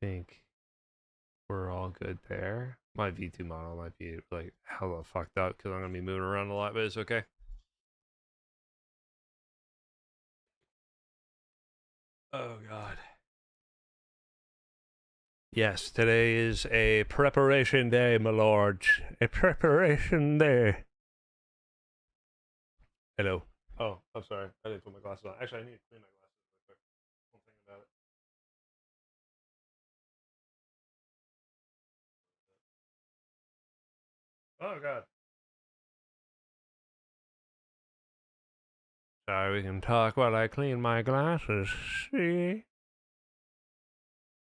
think we're all good there. My V2 model might be like hella fucked up because I'm gonna be moving around a lot, but it's okay. Oh god. Yes, today is a preparation day, my lord. A preparation day. Hello. Oh, I'm sorry. I didn't put my glasses on. Actually, I need to clean my glasses real quick. Don't think about it. Oh god. Sorry, we can talk while I clean my glasses. See?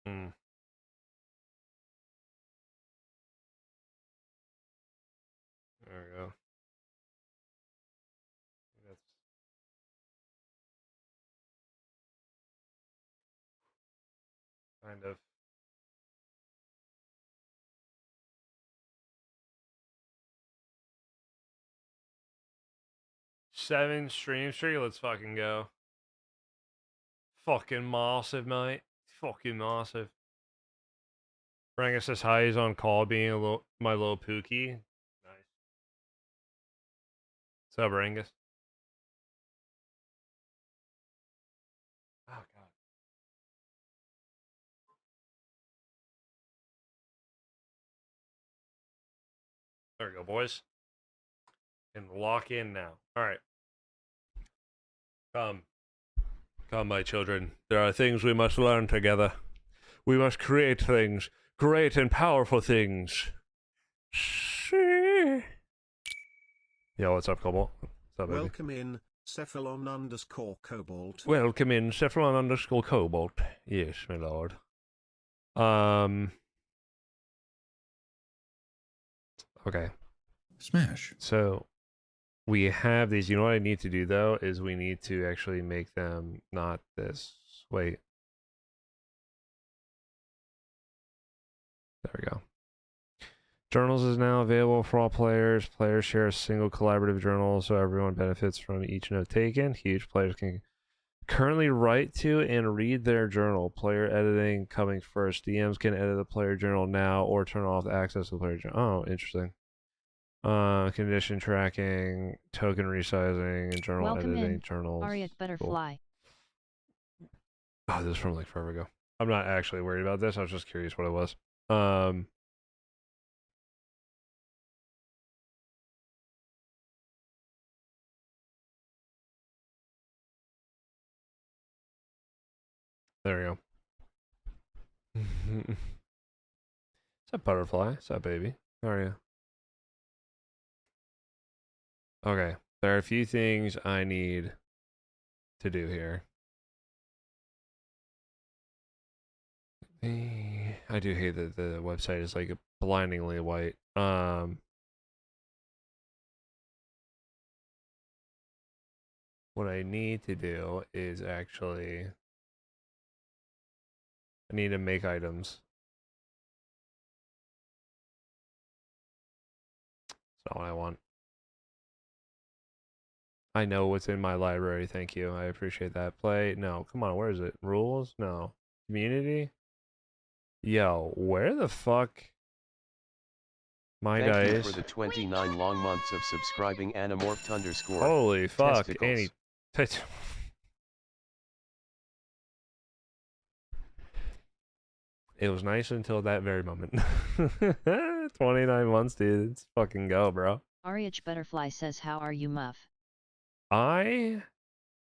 Hmm. There we go. That's kind of. 7 stream streak. Let's fucking go. Fucking massive, mate. Fucking massive. Rangus says hi. He's on call, being my little Pookie. Nice. What's up, Rangus? Oh god. There we go, boys. And lock in now. All right. Come, my children. There are things we must learn together. We must create things, great and powerful things. See? Yo, what's up, Cobalt? What's up, baby? Welcome in, Cephalon_Cobalt. Welcome in, Cephalon_Cobalt. Yes, my lord. Okay. Smash. So, we have these. You know what I need to do, though, is we need to actually make them not this. Wait. There we go. Journals is now available for all players. Players share a single collaborative journal, so everyone benefits from each note taken. Huge players can currently write to and read their journal. Player editing coming first. DMs can edit the player journal now or turn off access to the player journal. Oh, interesting. Condition tracking, token resizing, and journal Welcome editing. in, Journals. Ariat Butterfly. Cool. Oh, this is from like forever ago. I'm not actually worried about this. I was just curious what it was. There we go. What's up, Butterfly? What's up, baby? How are you? Okay, there are a few things I need to do here. I do hate that the website is like blindingly white. What I need to do is actually I need to make items. That's not what I want. I know what's in my library. Thank you. I appreciate that. Play. No, come on. Where is it? Rules? No. Community? Yo, where the fuck? My Thank dice. you for the 29 long months of subscribing Anamorphed_. Holy fuck. Testicles. It was nice until that very moment. 29 months, dude. Let's fucking go, bro. Ariat Butterfly says, how are you, Muff? I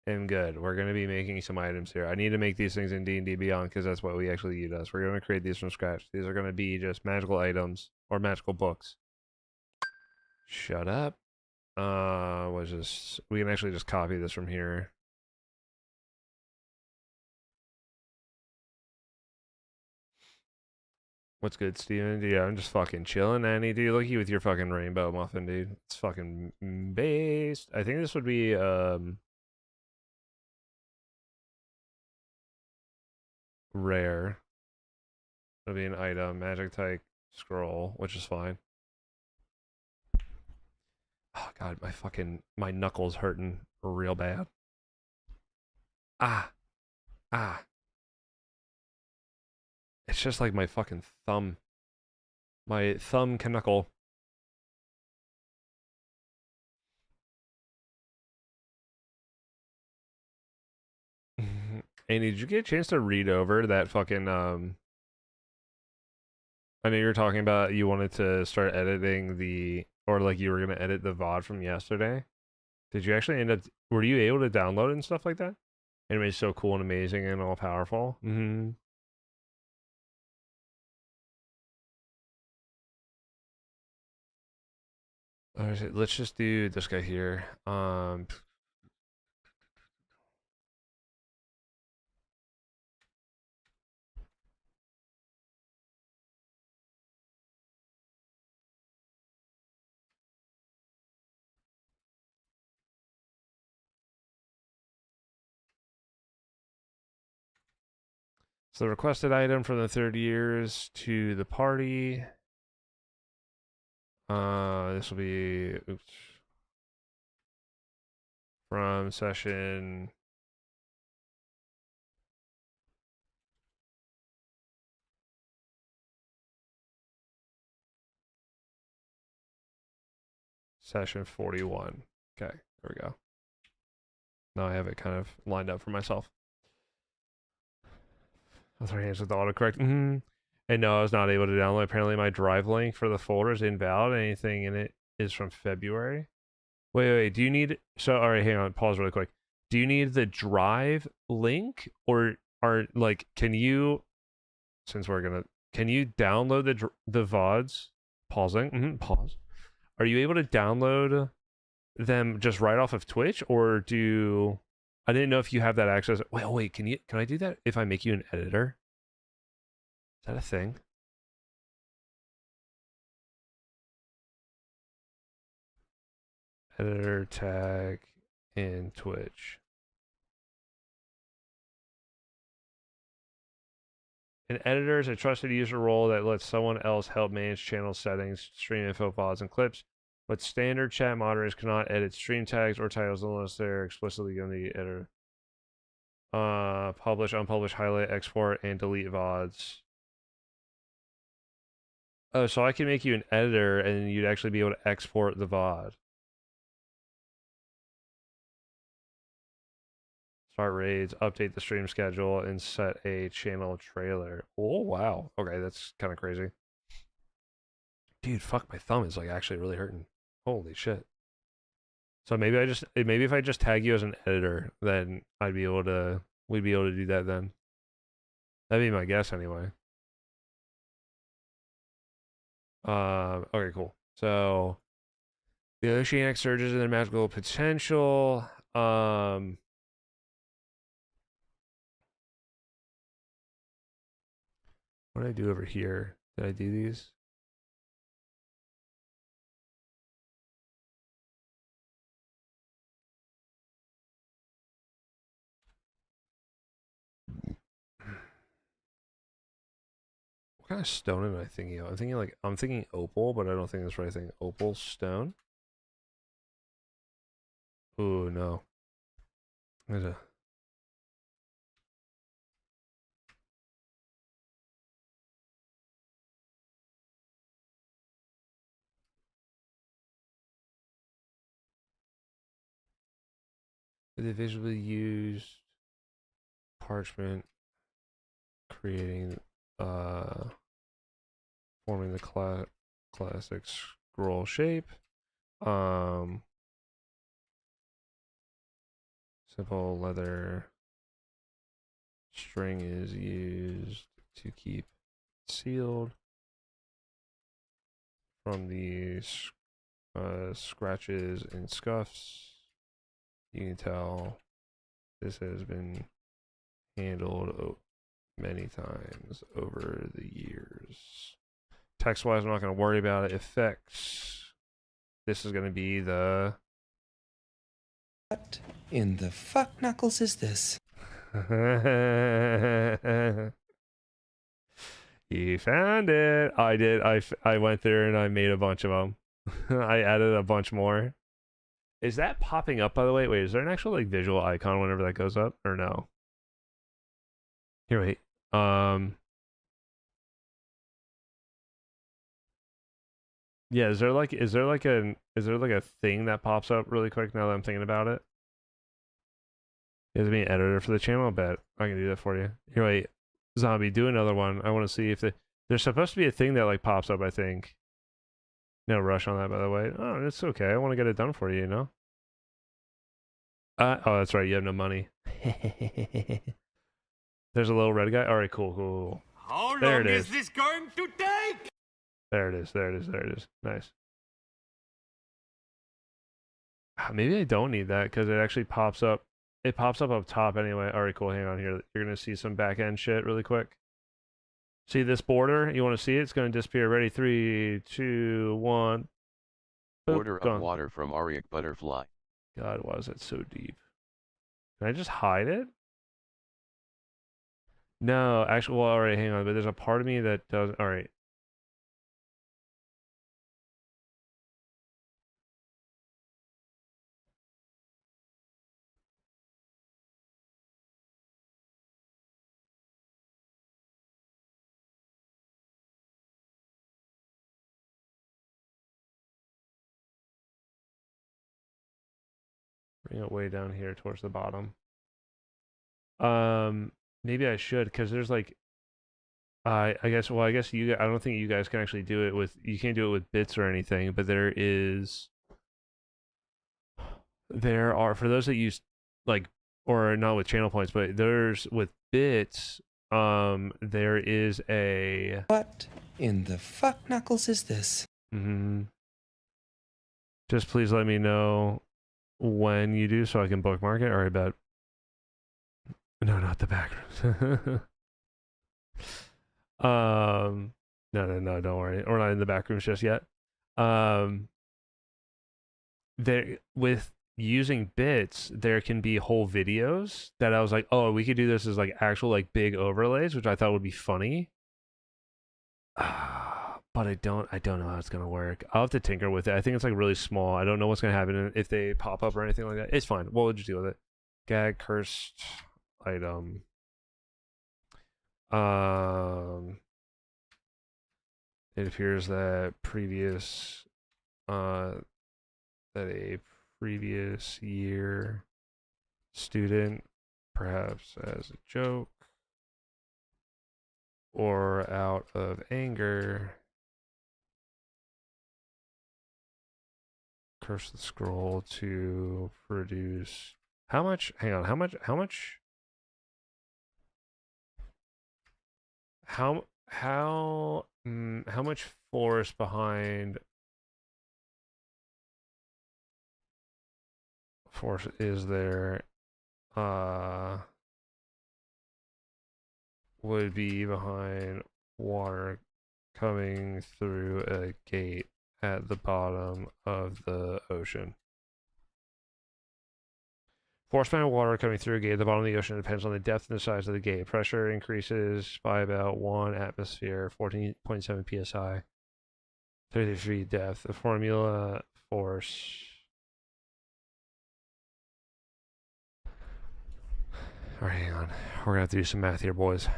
am good. We're going to be making some items here. I need to make these things in D&D Beyond because that's what we actually use. We're going to create these from scratch. These are going to be just magical items or magical books. Shut up. Was this? We can actually just copy this from here. What's good, Steven? Yeah, I'm just fucking chilling, Annie. Dude, look at you with your fucking rainbow muffin, dude. It's fucking based. I think this would be, rare. It'll be an item, magic type scroll, which is fine. Oh, God, my knuckles hurting real bad. Ah. It's just like my fucking thumb. My thumb knuckle. Andy, did you get a chance to read over that fucking I know you were talking about you wanted to start editing or like you were gonna edit the VOD from yesterday. Did you actually end up, were you able to download it and stuff like that? Anime's so cool and amazing and all powerful. Mm-hmm. Alright, let's just do this guy here. So the requested item from the 30 years to the party. This will be from session session 41. Okay, there we go. Now I have it kind of lined up for myself. With our hands with the autocorrect. And no, I was not able to download. Apparently my drive link for the folder is invalid. Anything in it is from February. Wait, do you need, so, alright, hang on, pause really quick. Do you need the drive link, or can you, since we're gonna, can you download the VODs? Pausing, pause. Are you able to download them just right off of Twitch, or I didn't know if you have that access. Wait, can I do that if I make you an editor? Is that a thing? Editor tag in Twitch. An editor is a trusted user role that lets someone else help manage channel settings, stream info, VODs, and clips. But standard chat moderators cannot edit stream tags or titles unless they're explicitly given the editor. Publish, unpublish, highlight, export, and delete VODs. Oh, so I can make you an editor and you'd actually be able to export the VOD. Start raids, update the stream schedule, and set a channel trailer. Oh, wow. Okay, that's kind of crazy. Dude, fuck, my thumb is like actually really hurting. Holy shit. So maybe if I just tag you as an editor, then we'd be able to do that then. That'd be my guess anyway. Okay, cool. So the oceanic surges in their magical potential. What did I do over here? Did I do these? What kind of stone am I thinking of? I'm thinking opal, but I don't think that's the right thing. Opal stone. Oh no. There's a they visually used parchment, creating forming the classic scroll shape. Simple leather string is used to keep sealed from the scratches and scuffs. You can tell this has been handled many times over the years. Text wise, I'm not going to worry about it. Effects. This is going to be the. What in the fuck knuckles is this? You found it. I did. I went there and I made a bunch of them. I added a bunch more. Is that popping up, by the way? Wait, is there an actual like visual icon whenever that goes up, or no? Here, wait. Yeah, is there like a thing that pops up really quick now that I'm thinking about it? Is me an editor for the channel? I bet I can do that for you. Here, wait, zombie, do another one. I want to see if there's supposed to be a thing that like pops up. I think. No rush on that, by the way. Oh, it's okay. I want to get it done for you. You know. Oh, that's right. You have no money. There's a little red guy. All right, cool. How There long it is is. this going to take? There it is. Nice. Maybe I don't need that because it actually pops up. It pops up top anyway. All right, cool. Hang on here. You're gonna see some back end shit really quick. See this border? You want to see it? It's gonna disappear. Ready? 3, 2, 1. Boop, Border gone. of water from Auric butterfly. God, why is that so deep? Can I just hide it? No, actually, well, all right, hang on. But there's a part of me that does. All right. Bring it way down here towards the bottom. Maybe I should, because there's like, I guess you, I don't think you guys can actually do it with, you can't do it with bits or anything, but there are, for those that use, like, or not with channel points, but there's, with bits, there is a... What in the fuck, Knuckles, is this? Just please let me know when you do so I can bookmark it. All right, bet. No, not the back rooms. No, don't worry. We're not in the back rooms just yet. There, with using bits, there can be whole videos that I was like, oh, we could do this as like actual like big overlays, which I thought would be funny. But I don't know how it's gonna work. I'll have to tinker with it. I think it's like really small. I don't know what's gonna happen if they pop up or anything like that. It's fine. We'll just deal with it. Gag cursed item. It appears that a previous year student, perhaps as a joke or out of anger, cursed the scroll to produce how much? Hang on, how much force behind force is there would be behind water coming through a gate at the bottom of the ocean? Force behind water coming through a gate at the bottom of the ocean depends on the depth and the size of the gate. Pressure increases by about 1 atmosphere, 14.7 psi, 33 depth. The formula force. All right, hang on. We're gonna have to do some math here, boys.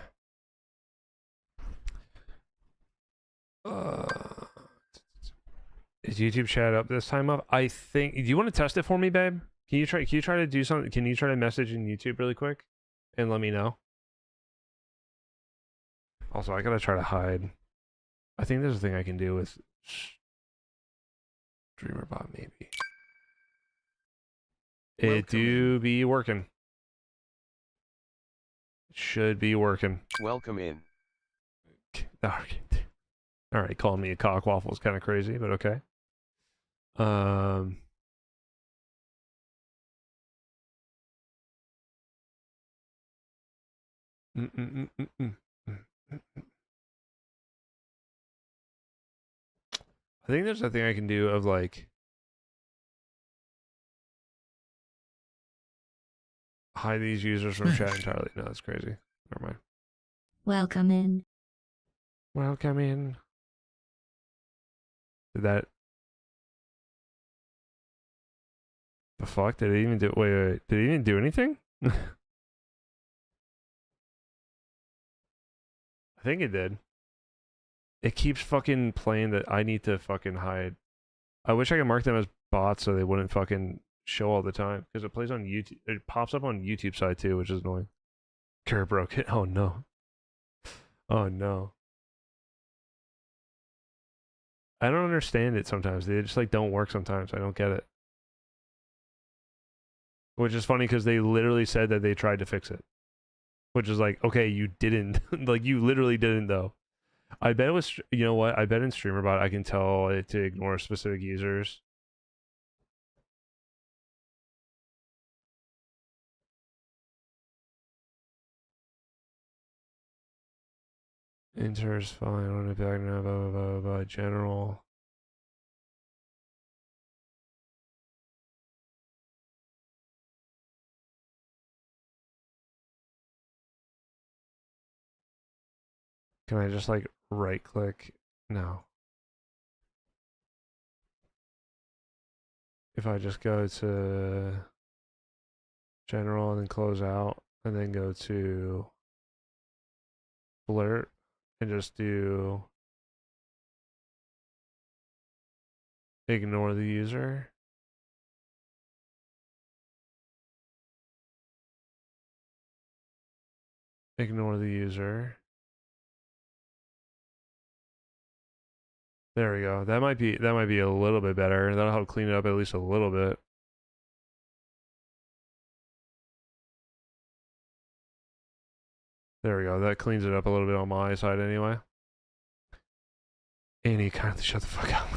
Is YouTube chat up this time up? I think. Do you want to test it for me, babe? Can you try to do something? Can you try to message in YouTube really quick and let me know? Also, I gotta try to hide. I think there's a thing I can do with StreamerBot, maybe. It do be working. It should be working. Welcome in. All right, calling me a cockwaffle is kind of crazy, but okay. I think there's a thing I can do of like hide these users from chat entirely. No, that's crazy. Never mind. Welcome in. Welcome in. Did that? The fuck? Did it even do? Wait. Did it even do anything? I think it did. It keeps fucking playing that I need to fucking hide. I wish I could mark them as bots so they wouldn't fucking show all the time. Because it plays on YouTube. It pops up on YouTube side too, which is annoying. Kara broke it. Oh no. Oh no. I don't understand it sometimes. They just like don't work sometimes. I don't get it. Which is funny because they literally said that they tried to fix it. Which is like, okay, you didn't. Like, you literally didn't, though. I bet it was, you know what? I bet in StreamerBot I can tell it to ignore specific users. Enters fine on the back now, blah, blah, blah, blah, general. Can I just like right click? No. If I just go to general and then close out and then go to blurt and just do ignore the user. Ignore the user. There we go. That might be a little bit better. That'll help clean it up at least a little bit. There we go. That cleans it up a little bit on my side anyway. Annie, kindly shut the fuck up.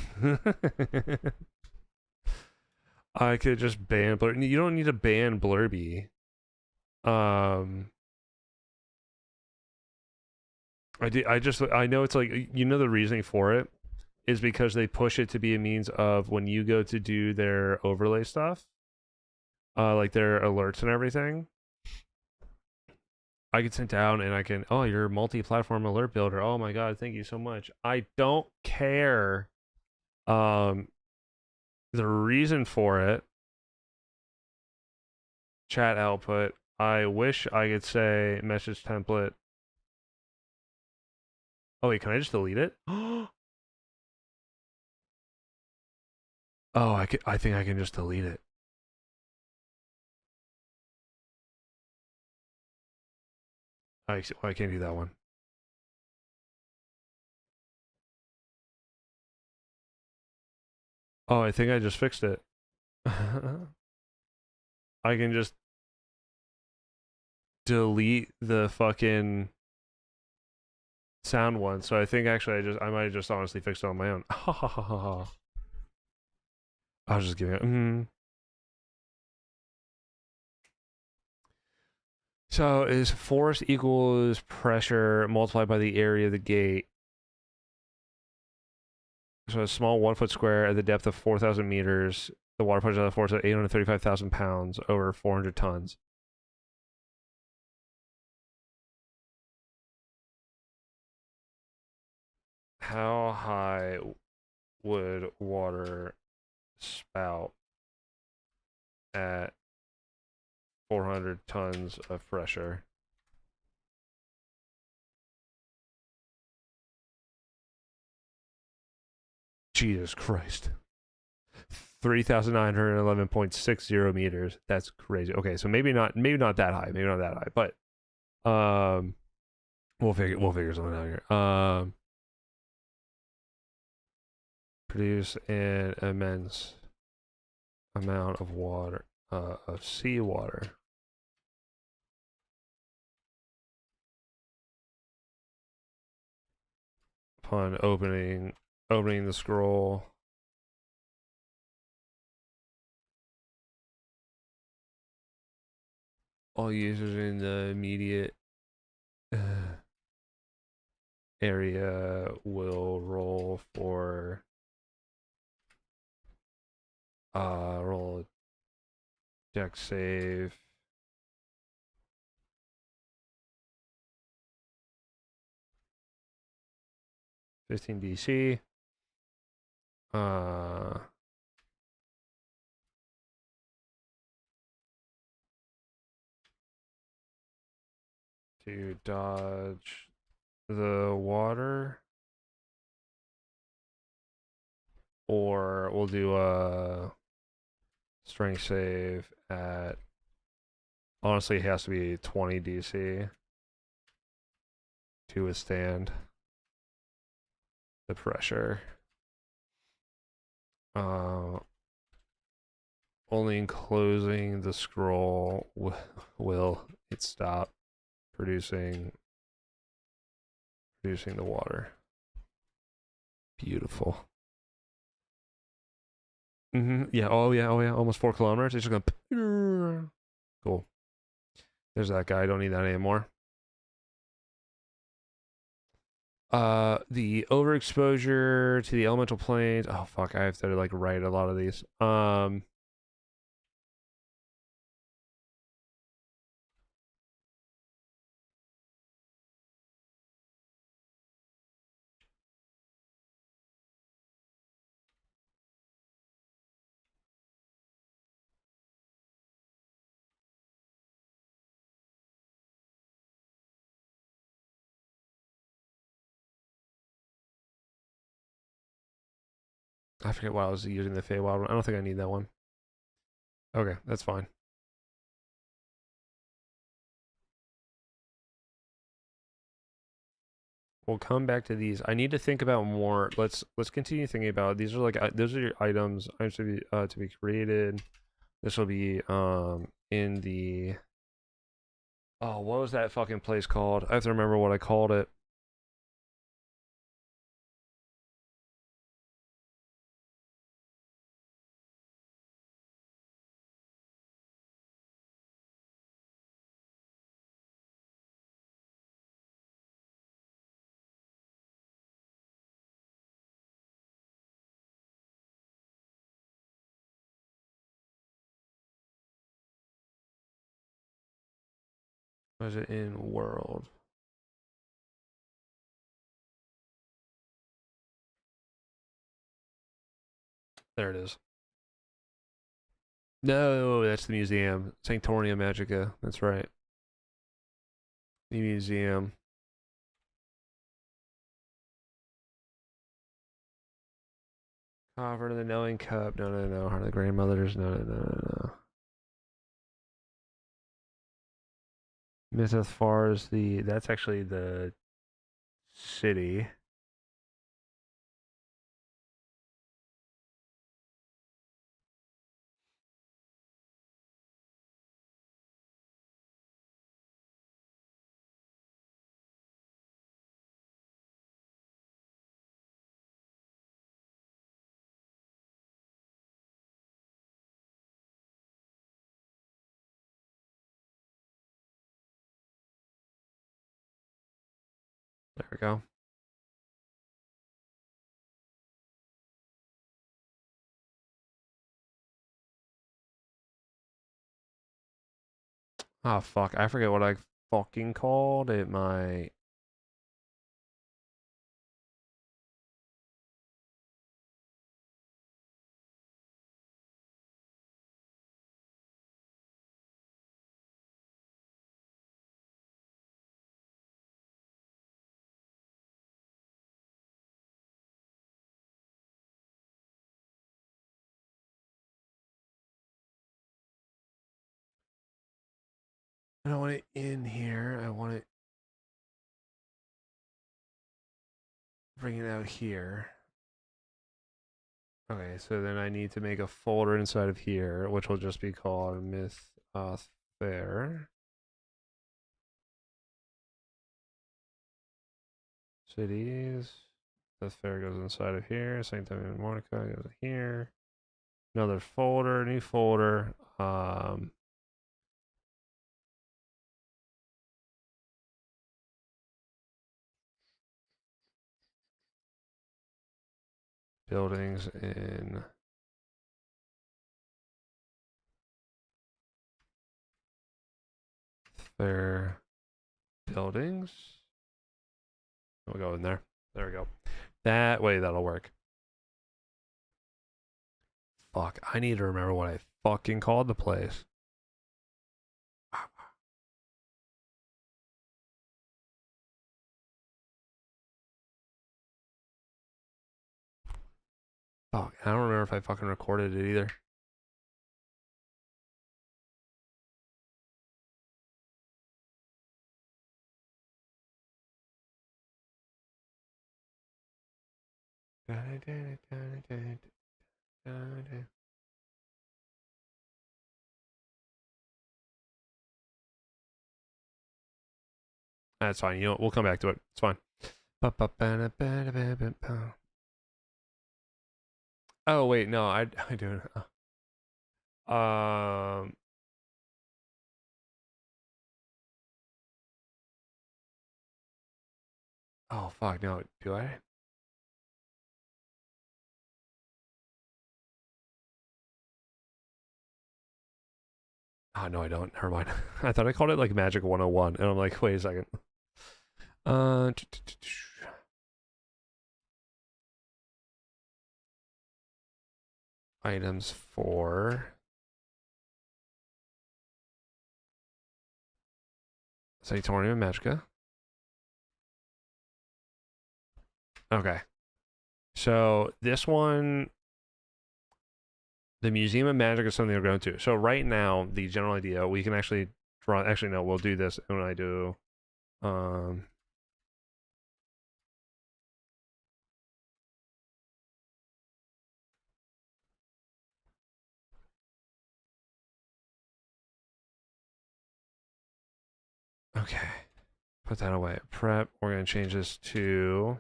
I could just ban Blur. You don't need to ban Blurby. I know it's like, you know, the reasoning for it is because they push it to be a means of when you go to do their overlay stuff, like their alerts and everything. I can sit down and I can, oh, you're a multi-platform alert builder. Oh my god, thank you so much. I don't care the reason for it. Chat output. I wish I could say message template. Oh wait, can I just delete it? Oh, I think I can just delete it. I can't do that one. Oh, I think I just fixed it. I can just delete the fucking sound one. So I think actually I might have just honestly fixed it on my own. I was just giving it. So is force equals pressure multiplied by the area of the gate. So a small 1 foot square at the depth of 4,000 meters. The water punches out a force of 835,000 pounds over 400 tons. How high would water spout at 400 tons of pressure? Jesus Christ. 3,911.60 meters. That's crazy. Okay, so maybe not that high. Maybe not that high, but we'll figure something out here. Produce an immense amount of water, of seawater. Upon opening the scroll. All users in the immediate area will roll for roll deck save. $15 DC. To dodge the water. or we'll do a strength save at, honestly, it has to be 20 DC to withstand the pressure. Only enclosing the scroll will it stop producing the water. Beautiful. Yeah. Oh yeah. Almost 4 kilometers. It's just gonna. Cool. There's that guy. I don't need that anymore. The overexposure to the elemental planes. Oh fuck! I have to like write a lot of these. I forget why I was using the Feywild one. I don't think I need that one. Okay, that's fine. We'll come back to these. I need to think about more. Let's continue thinking about these. Are like those are your items to be created. This will be in the, oh, what was that fucking place called? I have to remember what I called it. Was it in world? There it is. No, that's the museum. Sanctoria Magica. That's right. The museum. Cover to the Knowing Cup. No. Heart of the Grandmothers. No. Mythos Far is that's actually the city. There we go. Oh fuck, I forget what I fucking called it. My I don't want it in here. I want it, bring it out here. Okay, so then I need to make a folder inside of here, which will just be called Myth Fair. Cities. The fair goes inside of here. Same time in Monica goes here. Another folder, new folder. Buildings in fair buildings. We'll go in there. There we go. That way that'll work. Fuck, I need to remember what I fucking called the place. Fuck, I don't remember if I fucking recorded it either. That's fine. You know what? We'll come back to it. It's fine. Oh wait, no, I do. Oh fuck, no, do I? Oh no, I don't. Never mind. I thought I called it like Magic 101, and I'm like, wait a second. Uh, items for Sanctorium Magica. Okay. So this one, the Museum of Magic is something we're going to. So right now, the general idea, we can actually draw. Actually, no, we'll do this when I do. Okay. Put that away. Prep. We're going to change this to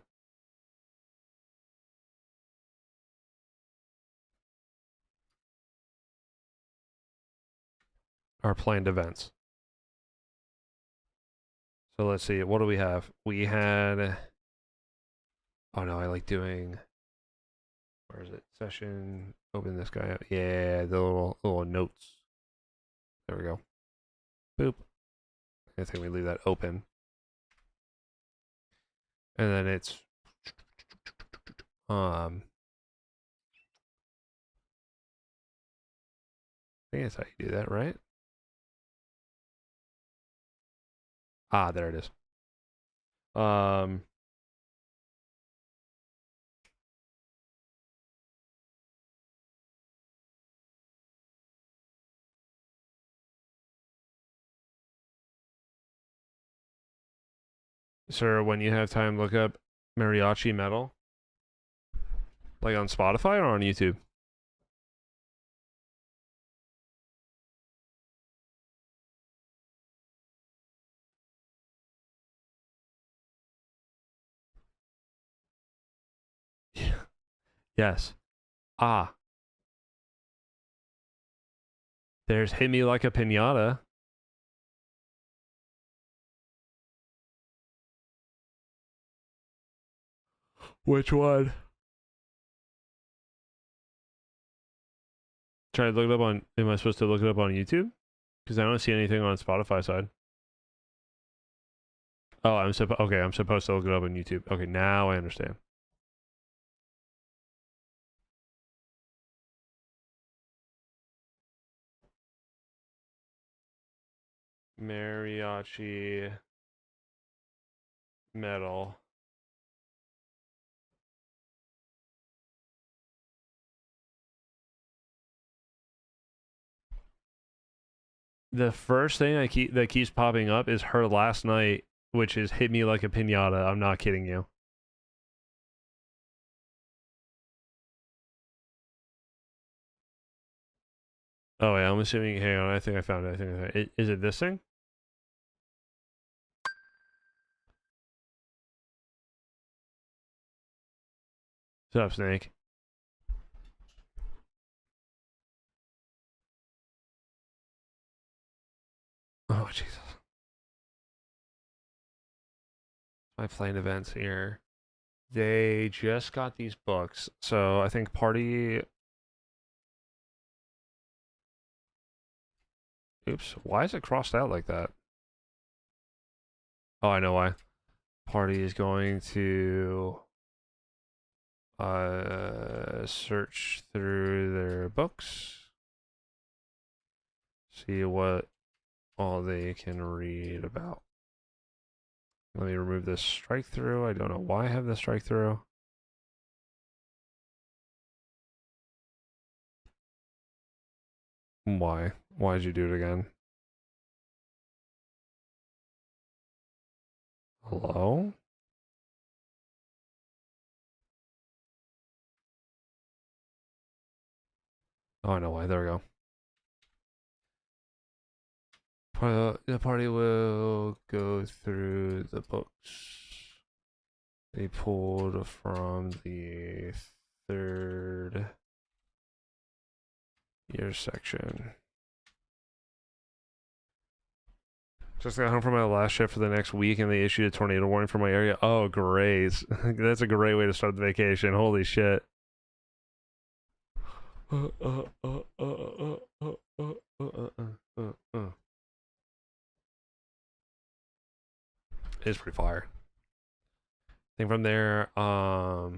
our planned events. So let's see. What do we have? We had. Oh no, I like doing. Where is it? Session. Open this guy up. Yeah, the little notes. There we go. Boop. I think we leave that open. And then it's I think that's how you do that, right? Ah, there it is. Sir, when you have time, look up mariachi metal. Like on Spotify or on YouTube? Yes. Ah. There's Hit Me Like a Pinata. Which one? Try to look it up on. Am I supposed to look it up on YouTube? Because I don't see anything on Spotify side. Oh, I'm supposed to look it up on YouTube. Okay, now I understand. Mariachi metal. The first thing that keeps popping up is her last night, which is Hit Me Like a Pinata. I'm not kidding you. Oh yeah, I'm assuming. Hang on, I think I found it. I think I found it. Is it this thing? What's up, Snake? Oh Jesus! My planned events here. They just got these books, so I think party. Oops, why is it crossed out like that? Oh, I know why. Party is going to search through their books, see what all they can read about. Let me remove this strike through. I don't know why I have this strike through. Why? Why'd you do it again? Hello? Oh, I know why. There we go. The party will go through the books they pulled from the third year section. Just got home from my last shift for the next week and they issued a tornado warning for my area. Oh, great. That's a great way to start the vacation. Holy shit. It's pretty fire. I think from there, all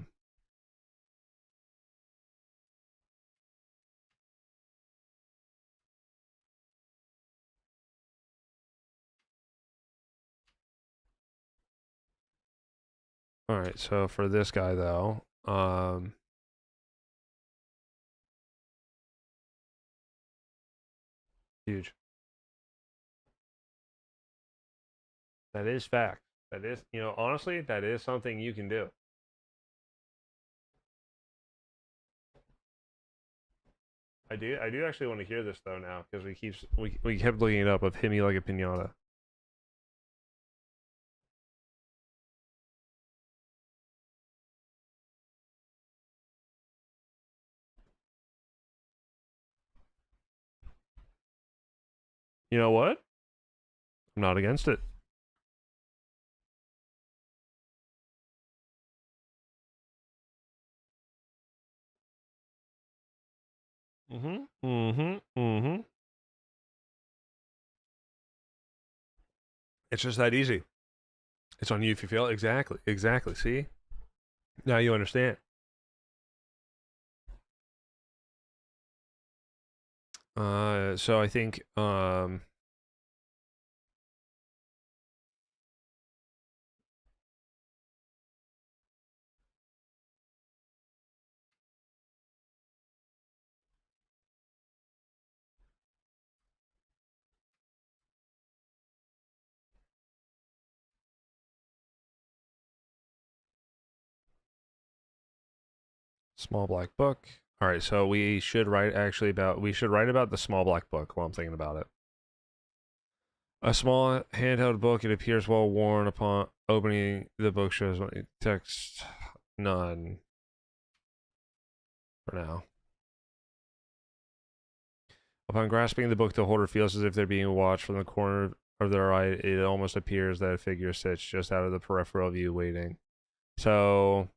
right, so for this guy though, huge. That is fact. That is, you know, honestly, that is something you can do. I do actually want to hear this though now because we kept looking it up of hit me like a pinata. You know what? I'm not against it. It's just that easy. It's on you if you feel it. Exactly. See? Now you understand. So I think small black book. All right, so we should write about the small black book while I'm thinking about it. A small handheld book. It appears well worn. Upon opening the book, shows text none for now. Upon grasping the book, the holder feels as if they're being watched from the corner of their eye. It almost appears that a figure sits just out of the peripheral view, waiting. So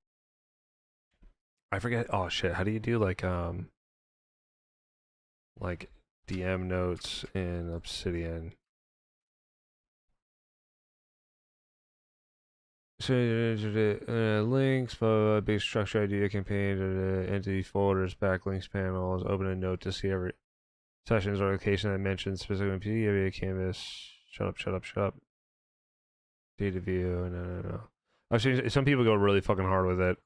I forget. Oh shit! How do you do like DM notes in Obsidian? So links, big structure idea campaign, entity folders, backlinks panels, open a note to see every sessions or location that mentions specific PDF canvas. Shut up. Data view, no. I've seen some people go really fucking hard with it.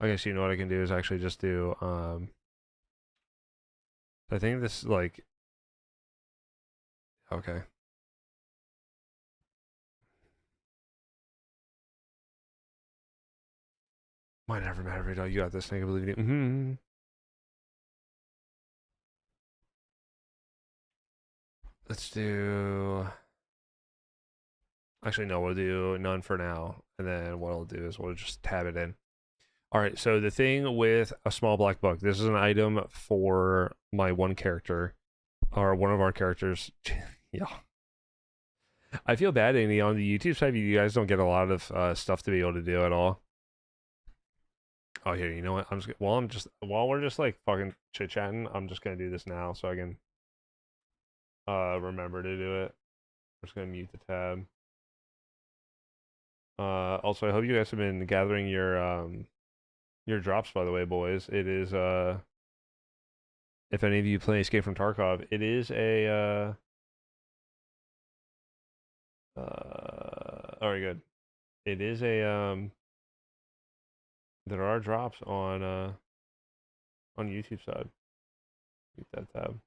I guess you know what I can do is actually just do I think this like okay. Might never matter, dog. You got this thing, I believe you. Let's do. Actually, no, we'll do none for now. And then what I'll do is we'll just tab it in. All right, so the thing with a small black book, this is an item for my one character, or one of our characters. Yeah. I feel bad, Andy, on the YouTube side, you guys don't get a lot of stuff to be able to do at all. Oh, here, you know what? While we're just like fucking chit chatting, I'm just gonna do this now so I can remember to do it. I'm just gonna mute the tab. Also, I hope you guys have been gathering your drops, by the way, boys. It is if any of you play Escape from Tarkov, it is a alright, good. It is a there are drops on YouTube side. Keep that tab.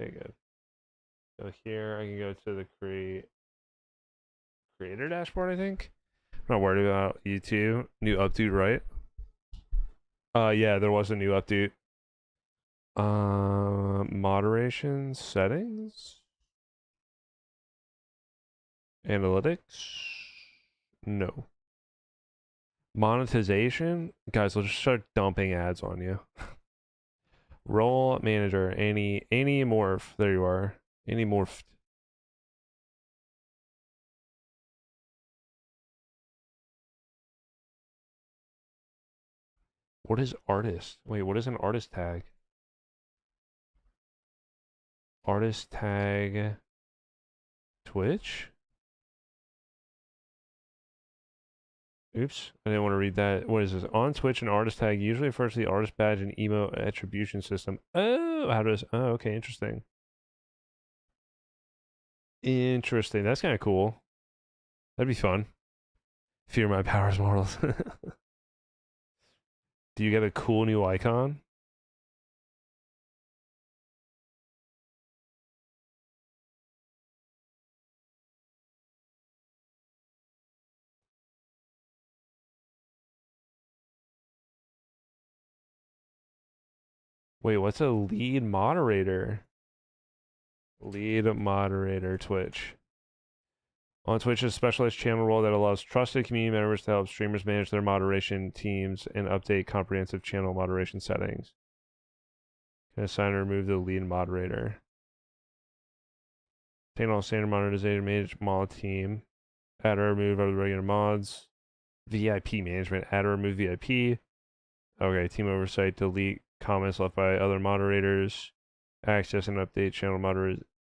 Okay, good. So here I can go to the creator dashboard, I think. I'm not worried about YouTube. New update, right? Yeah, there was a new update. Moderation settings. Analytics. No. Monetization? Guys, we'll just start dumping ads on you. Role manager, any morph. There you are. Any morphed. What is artist? Wait, what is an artist tag? Artist tag Twitch? Oops, I didn't want to read that. What is this? On Twitch, an artist tag usually refers to the artist badge and emo attribution system. Oh, how does... Oh, okay, interesting. Interesting. That's kind of cool. That'd be fun. Fear my powers, mortals. Do you get a cool new icon? Wait, what's a lead moderator? Lead moderator Twitch. On Twitch, a specialized channel role that allows trusted community members to help streamers manage their moderation teams and update comprehensive channel moderation settings. Can assign or remove the lead moderator. Take all standard monetization, manage mod team. Add or remove other regular mods. VIP management. Add or remove VIP. Okay, team oversight. Delete comments left by other moderators. Access and update channel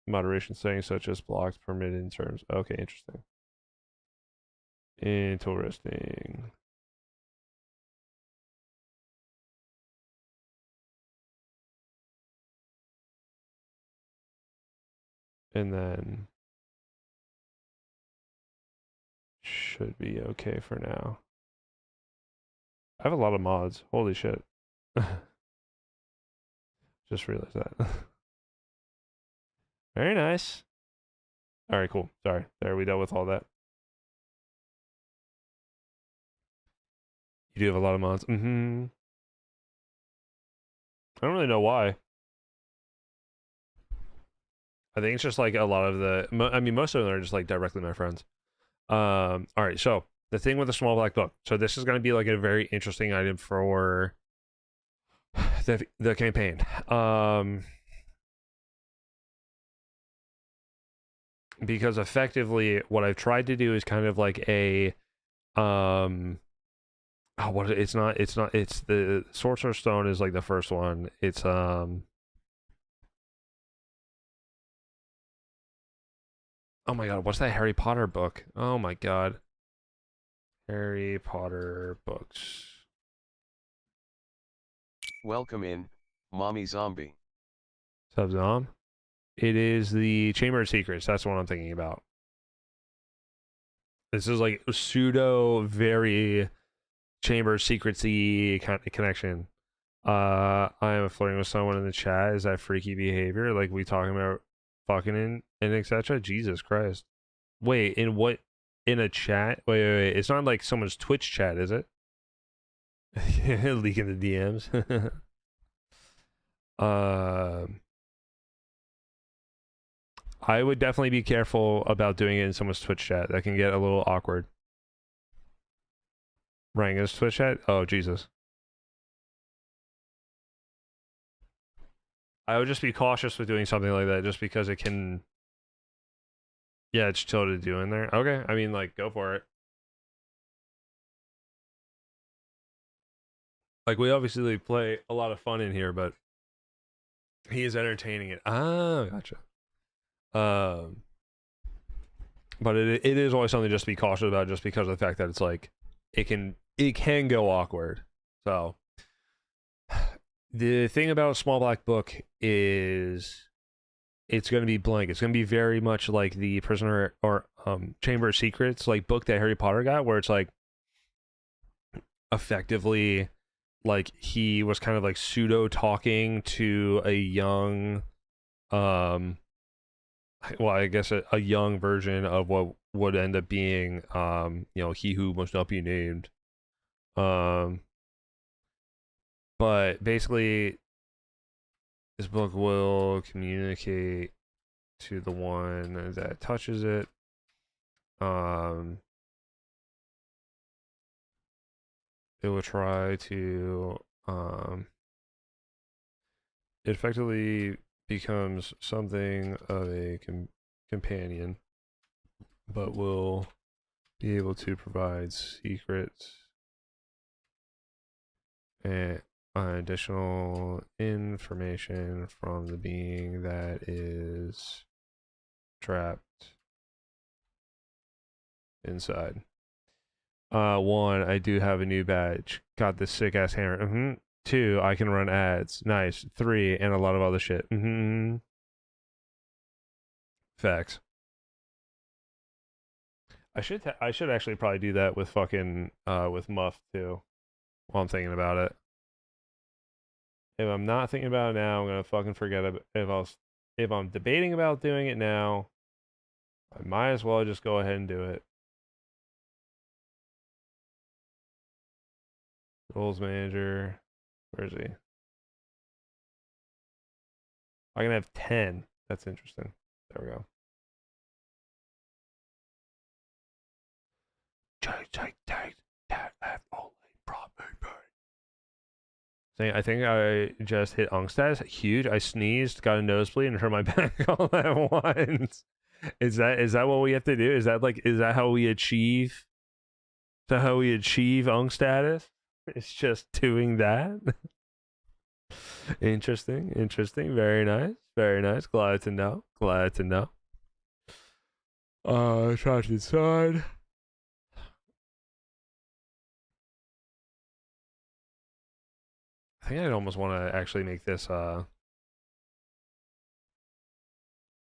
moderation settings such as blocks permitted in terms. Okay, interesting. Interesting. And then should be okay for now. I have a lot of mods. Holy shit. Just realized that. Very nice. All right, cool. Sorry. There, we dealt with all that. You do have a lot of mods. Mm-hmm. I don't really know why. I think it's just like a lot of the... I mean, most of them are just like directly my friends. All right, so the thing with the small black book. So this is going to be like a very interesting item for the campaign. Because effectively what I've tried to do is kind of like a it's the Sorcerer's Stone is like the first one. It's oh my god, what's that Harry Potter book? Oh my god. Harry Potter books. Welcome in, Mommy Zombie. Sub Zom? It is the Chamber of Secrets. That's what I'm thinking about. This is like pseudo very Chamber of Secrets-y kind of connection. I am flirting with someone in the chat. Is that freaky behavior? Like we talking about fucking and etc. Jesus Christ. Wait, in what? In a chat? Wait. It's not like someone's Twitch chat, is it? Leaking the DMs. I would definitely be careful about doing it in someone's Twitch chat. That can get a little awkward. Ranga's Twitch chat? Oh, Jesus. I would just be cautious with doing something like that just because it can... Yeah, it's chill to do in there. Okay, I mean, like, go for it. Like, we obviously play a lot of fun in here, but he is entertaining it. Ah, gotcha. But it is always something just to be cautious about, just because of the fact that it's like it can go awkward. So the thing about Small Black Book is it's going to be blank. It's going to be very much like the Prisoner or Chamber of Secrets like book that Harry Potter got, where it's like effectively like he was kind of like pseudo talking to a young well, I guess a young version of what would end up being he who must not be named. But basically this book will communicate to the one that touches it. It will try to it effectively becomes something of a companion, but will be able to provide secrets and additional information from the being that is trapped inside. 1, I do have a new badge. Got this sick ass hammer. 2, I can run ads. Nice. 3, and a lot of other shit. Facts. I should actually probably do that with fucking with Muff too. While I'm thinking about it. If I'm not thinking about it now, I'm gonna fucking forget it. If I'm debating about doing it now, I might as well just go ahead and do it. Roles manager. Where is he? I can have 10. That's interesting. There we go. I think I just hit Ungstaz. Huge. I sneezed, got a nosebleed, and hurt my back all at once. Is that what we have to do? Is that how we achieve? Is that how we achieve Ung status? It's just doing that. Interesting. Very nice. Glad to know. Try to decide. I think I'd almost want to actually make this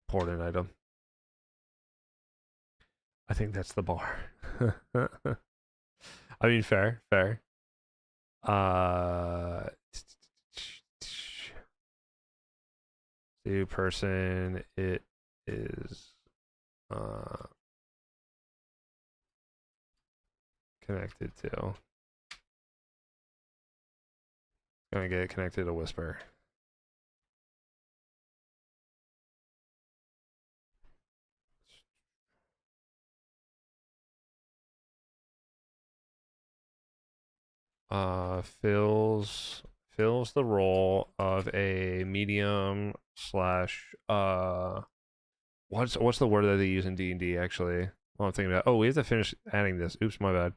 important item. I think that's the bar. I mean, fair. New person it is connected to. Gonna get connected to Whisper. Fills the role of a medium slash what's the word that they use in D&D actually? Well, I'm thinking about. Oh, we have to finish adding this. Oops, my bad.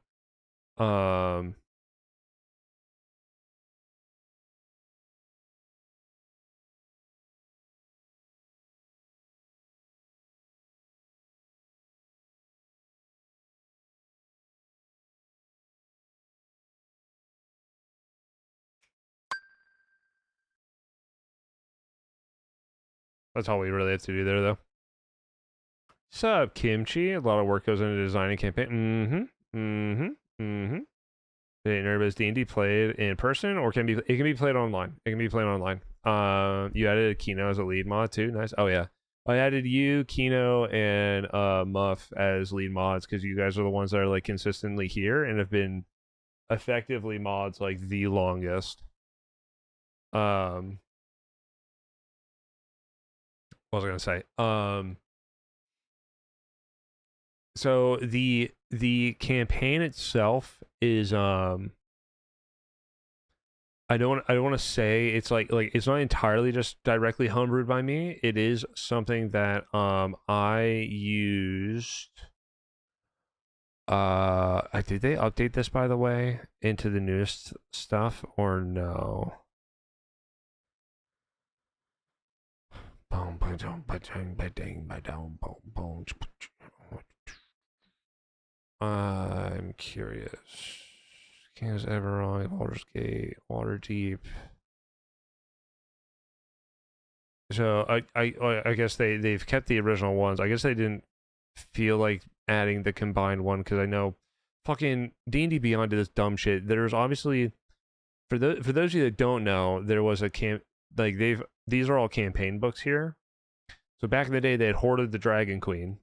That's all we really have to do there, though. Sup, Kimchi? A lot of work goes into designing campaign. Is D&D played in person or it can be played online? It can be played online. You added Kino as a lead mod too. Nice. Oh yeah, I added you, Kino, and Muff as lead mods because you guys are the ones that are like consistently here and have been effectively mods like the longest. What was I gonna say? So the campaign itself is I don't want to say it's like it's not entirely just directly homebrewed by me. It is something that I used. Did they update this by the way into the newest stuff or no? I'm curious. King's Everon, Baldur's Gate, Waterdeep. So I guess they've kept the original ones. I guess they didn't feel like adding the combined one because I know fucking D&D Beyond did this dumb shit. There's obviously for those of you that don't know, there was a these are all campaign books here. So back in the day, they had hoarded the Dragon Queen,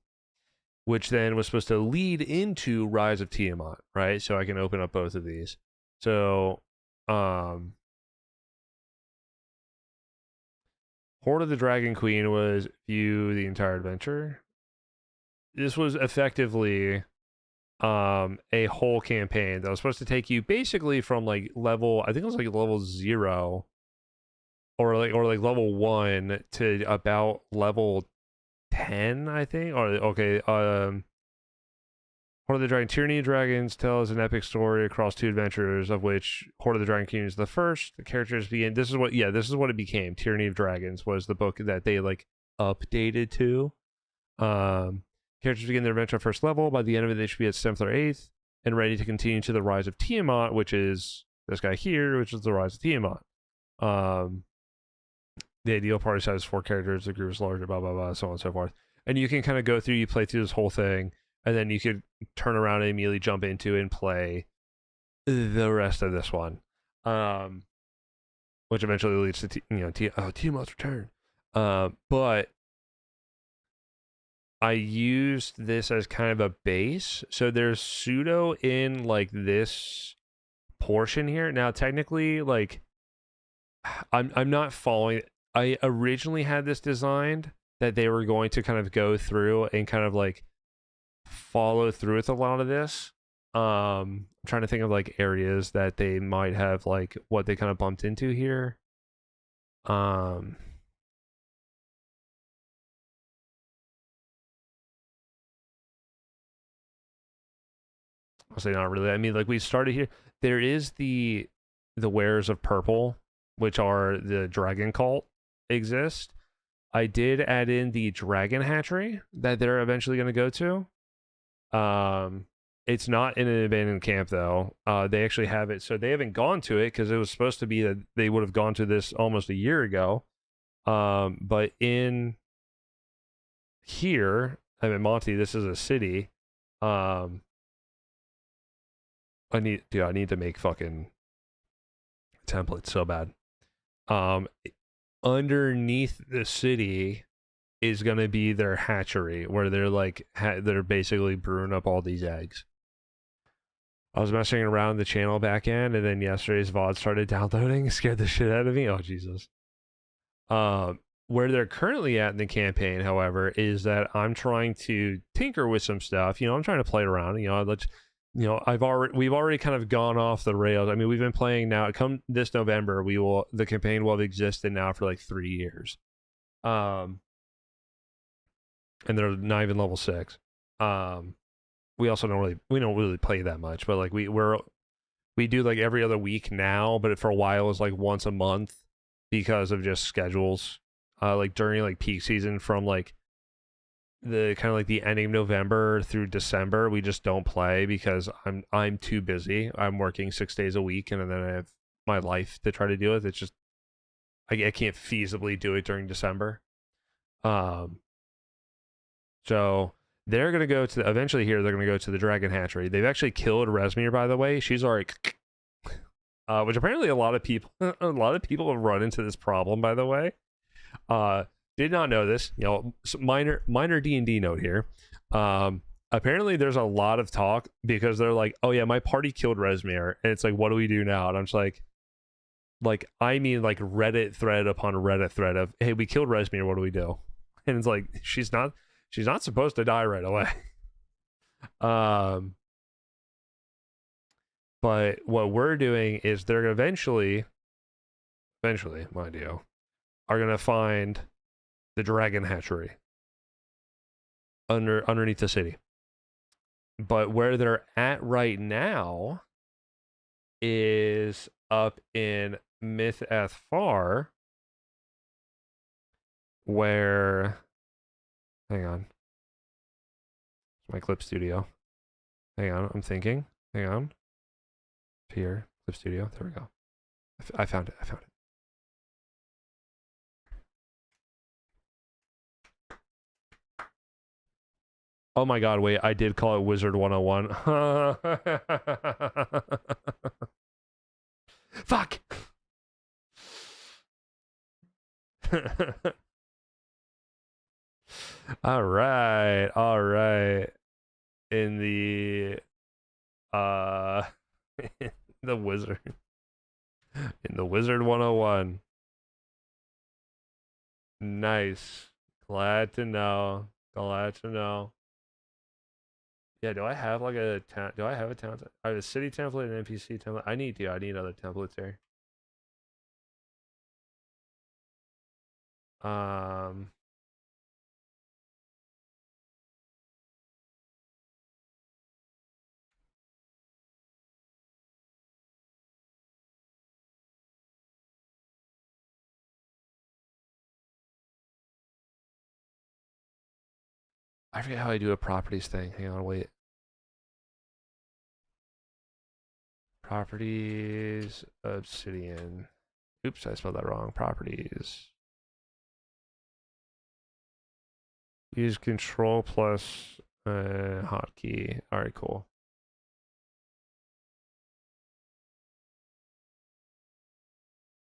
which then was supposed to lead into Rise of Tiamat, right? So I can open up both of these. So, Hoard of the Dragon Queen was view the entire adventure. This was effectively a whole campaign that was supposed to take you basically from like level, I think it was like level 0 or like level 1 to about level 10, I think. Or okay, Hoard of the Dragon, Tyranny of Dragons tells an epic story across 2 adventures, of which Hoard of the Dragon King is the first. The characters begin. This is what it became. Tyranny of Dragons was the book that they like updated to. Characters begin their adventure at first level. By the end of it, they should be at 7th or 8th and ready to continue to the Rise of Tiamat, which is this guy here, which is the Rise of Tiamat. The ideal party size is 4 characters. The group is larger, blah, blah, blah, so on and so forth. And you can kind of go through, you play through this whole thing, and then you could turn around and immediately jump into and play the rest of this one. Which eventually leads to, Tiamat's Return. But I used this as kind of a base. So there's pseudo in like this portion here. Now technically, like I'm not following. I originally had this designed that they were going to kind of go through and kind of like follow through with a lot of this. I'm trying to think of like areas that they might have like what they kind of bumped into here. I'll say not really. I mean, like we started here. There is the Wearers of Purple, which are the dragon cult, exist. I did add in the dragon hatchery that they're eventually going to go to. It's not in an abandoned camp though. They actually have it, so they haven't gone to it because it was supposed to be that they would have gone to this almost a year ago. But in here, I mean Monty, this is a city. I need to make fucking templates so bad. Underneath the city is gonna be their hatchery where they're like they're basically brewing up all these eggs. I was messing around the channel back end, and then yesterday's VOD started downloading. It scared the shit out of me. Oh Jesus. Where they're currently at in the campaign, however, is that I'm trying to tinker with some stuff. I'm trying to play around. We've already kind of gone off the rails. I mean, we've been playing now. Come this November, the campaign will have existed now for like 3 years. And they're not even level 6. We also don't really play that much, but like we do like every other week now, but for a while it was like once a month because of just schedules. Like during like peak season from like the kind of like the ending of November through December, we just don't play because I'm too busy. I'm working 6 days a week, and then I have my life to try to deal with. It's just I can't feasibly do it during December. So they're gonna go to eventually here. They're gonna go to the Dragon Hatchery. They've actually killed Resmir, by the way. She's already, which apparently a lot of people have run into this problem, by the way. Did not know this. Minor D&D note here. Apparently there's a lot of talk because they're like, oh yeah, my party killed Resmir, and it's like, what do we do now? And I'm just like I mean like Reddit thread upon Reddit thread of, hey, we killed Resmir, what do we do? And it's like she's not supposed to die right away. But what we're doing is they're eventually, mind you, are gonna find the Dragon Hatchery underneath the city. But where they're at right now is up in Myth Athfar, where, hang on, it's my clip studio. Hang on, I'm thinking. Hang on. Here, clip studio. There we go. I found it. Oh my god, wait, I did call it Wizard 101. Fuck! All right, all right. In the the wizard in the wizard 101. Nice. Glad to know. Glad to know. Yeah, do I have like a town? Do I have a town? I have a city template, an NPC template. I need other templates here. Um, I forget how I do a properties thing. Hang on, wait. Properties, obsidian. Oops, I spelled that wrong. Properties. Use control plus hotkey. All right, cool.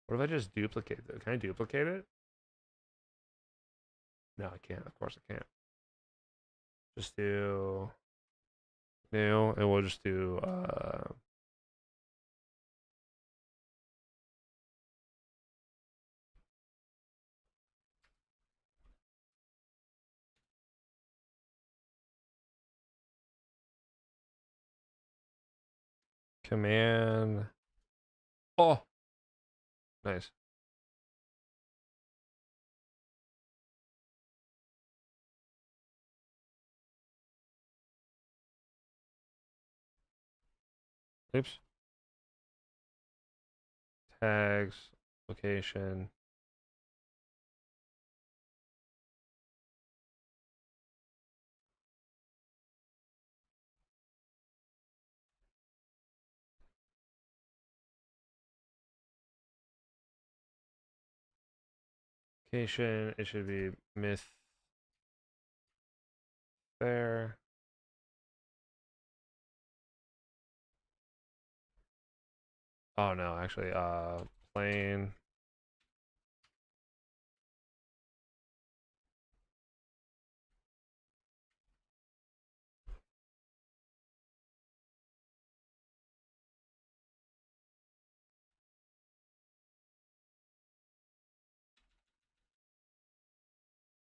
What if I just duplicate it? Can I duplicate it? No, I can't. Of course I can't. Just do new, and we'll just do command. Oh, nice. Oops. Tags, location. Location, it should be myth fair. Oh no, actually, plain.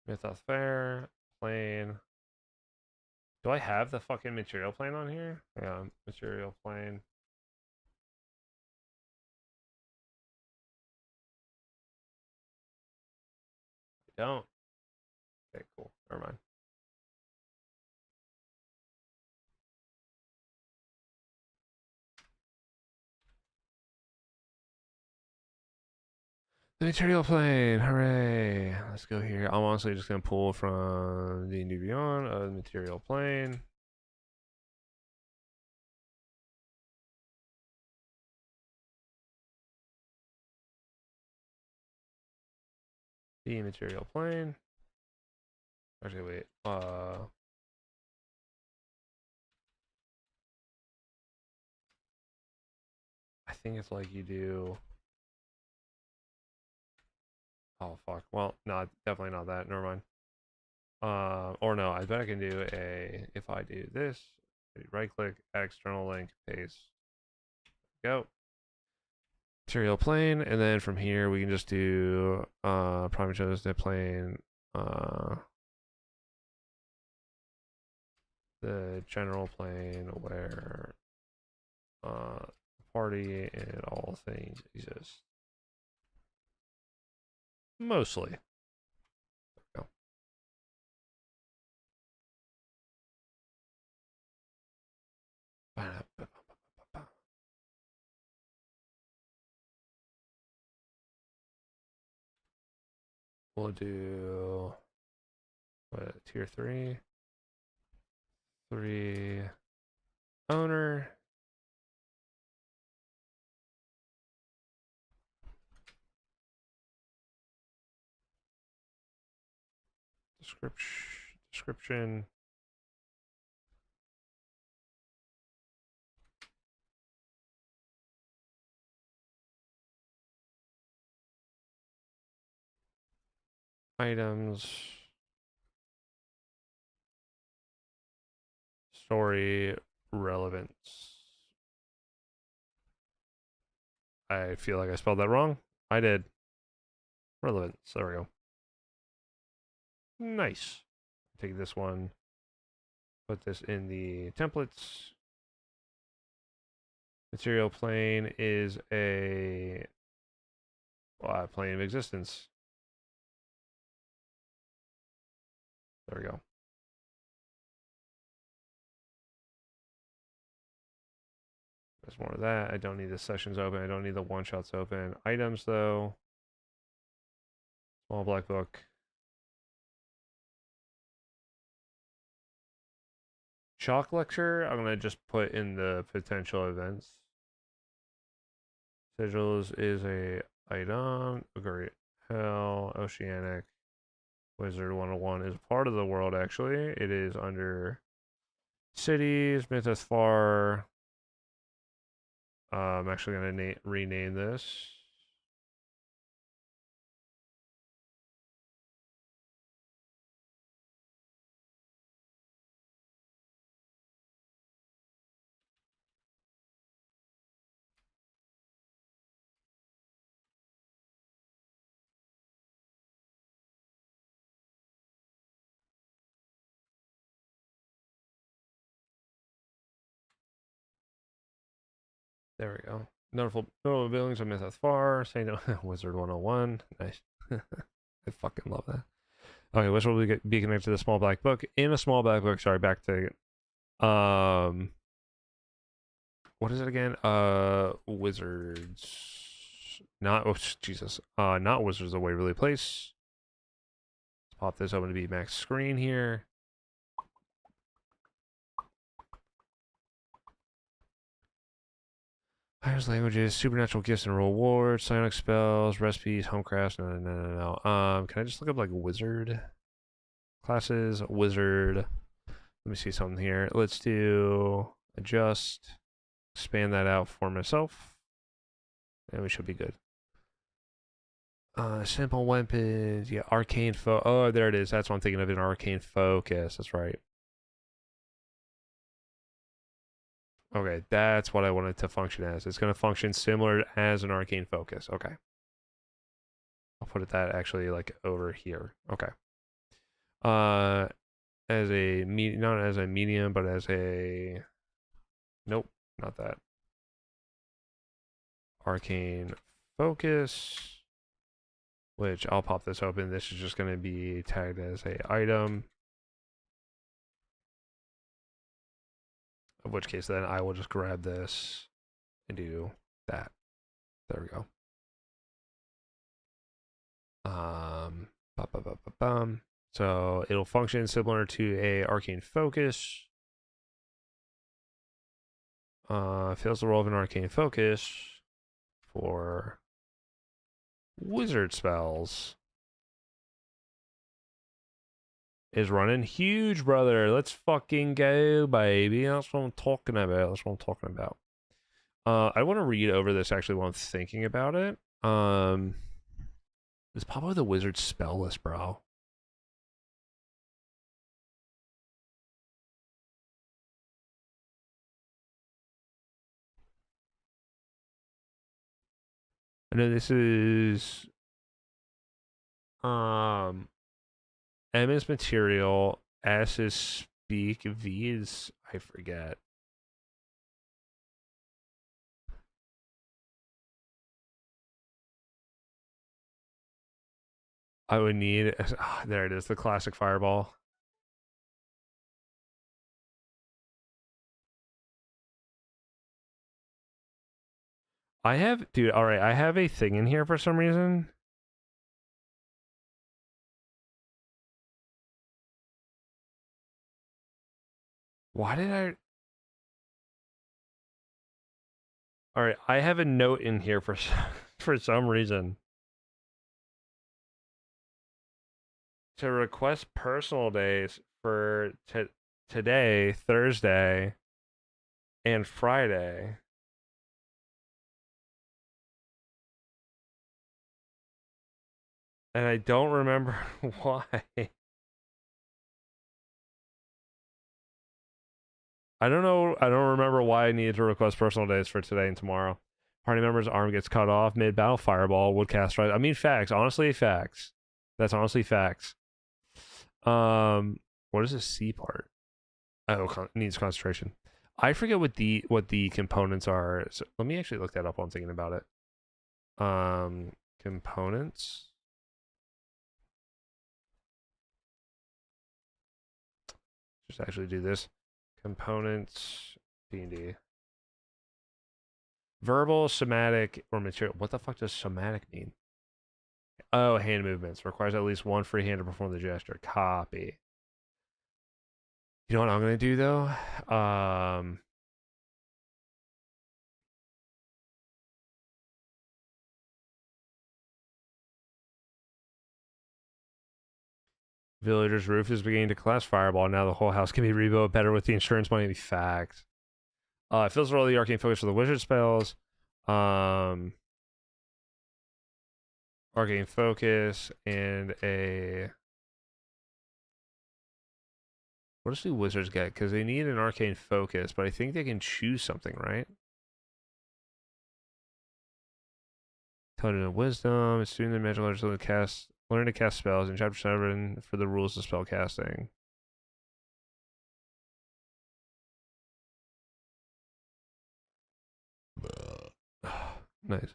Mythos fair, plain. Do I have the fucking material plane on here? Yeah, material plane. I don't. Okay, cool. Never mind. The material plane, hooray! Let's go here. I'm honestly just gonna pull from D&D Beyond the material plane. The material plane. Actually, wait. I think it's like you do. Oh fuck. Well, no, definitely not that. Never mind. Or no, I bet I can do a. If I do this, right click, add external link, paste. Go. Material plane, and then from here we can just do primary chose the plane, the general plane where party and all things exist. Mostly. Go. We'll do what, tier 3, 3 owner. Description. Items. Story relevance. I feel like I spelled that wrong. I did. Relevance. There we go. Nice. Take this one. Put this in the templates. Material plane is a plane of existence. There we go. There's more of that. I don't need the sessions open. I don't need the one-shots open. Items, though. Small black book. Chalk lecture, I'm going to just put in the potential events. Sigils is a item. Great Hell, Oceanic. Wizard 101 is part of the world, actually. It is under cities, Mythos-Far. I'm actually going to rename this. There we go. Notable buildings of Mythos-Far. Say no. Wizard 101. Nice. I fucking love that. Okay, which will be connected to the small black book. In a small black book, sorry, back to what is it again? Wizards. Not Jesus. Not Wizards of Waverly Place. Let's pop this open to be max screen here. Hires languages, supernatural gifts and rewards, psionic spells, recipes, homecrafts. No. Can I just look up like wizard classes? Wizard. Let me see something here. Let's do adjust, expand that out for myself, and we should be good. Simple weapons, yeah, arcane oh, there it is. That's what I'm thinking of, an arcane focus. That's right. Okay, that's what I wanted to function as. It's going to function similar as an arcane focus. Okay. I'll put that actually like over here. Okay. As a not as a medium, but as a nope, not that. Arcane focus, which I'll pop this open. This is just going to be tagged as a item. In which case, then I will just grab this and do that. There we go. So it'll function similar to a arcane focus. Fills the role of an arcane focus for wizard spells. Is running huge, brother. Let's fucking go, baby. That's what I'm talking about. That's what I'm talking about. I want to read over this actually while I'm thinking about it. It's probably the wizard spell list, bro. I know this is M is material, S is speak, V is I forget. I would need there it is, the classic fireball. I have, dude, all right, I have a thing in here for some reason. Why did I? All right, I have a note in here for for some reason. To request personal days for today, Thursday, and Friday. And I don't remember why. I don't know. I don't remember why I needed to request personal days for today and tomorrow. Party member's arm gets cut off mid-battle. Fireball would cast right. I mean, facts. Honestly, facts. That's honestly facts. What is this C part? Oh, needs concentration. I forget what the components are. So let me actually look that up while I'm thinking about it. Components. Just actually do this. Components, D&D. Verbal, somatic, or material. What the fuck does somatic mean? Oh, hand movements. Requires at least one free hand to perform the gesture. Copy. You know what I'm going to do, though? Villager's roof is beginning to collapse. Fireball. Now the whole house can be rebuilt better with the insurance money. Fact. It fills the role of the arcane focus for the wizard spells. Arcane focus and a... What does the wizards get? Because they need an arcane focus, but I think they can choose something, right? Intelligence and wisdom. It's doing the magical arts to cast... Learn to cast spells in Chapter 7 for the rules of spell casting. Nice.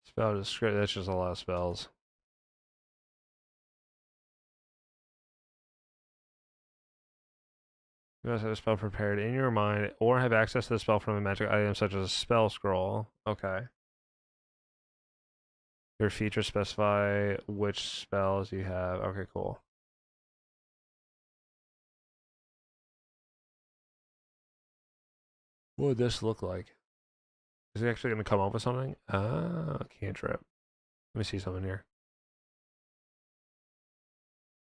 Spell description. That's just a lot of spells. You must have a spell prepared in your mind or have access to the spell from a magic item such as a spell scroll. Okay. Your features specify which spells you have. Okay, cool. What would this look like? Is it actually going to come up with something? Ah, cantrip. Let me see something here.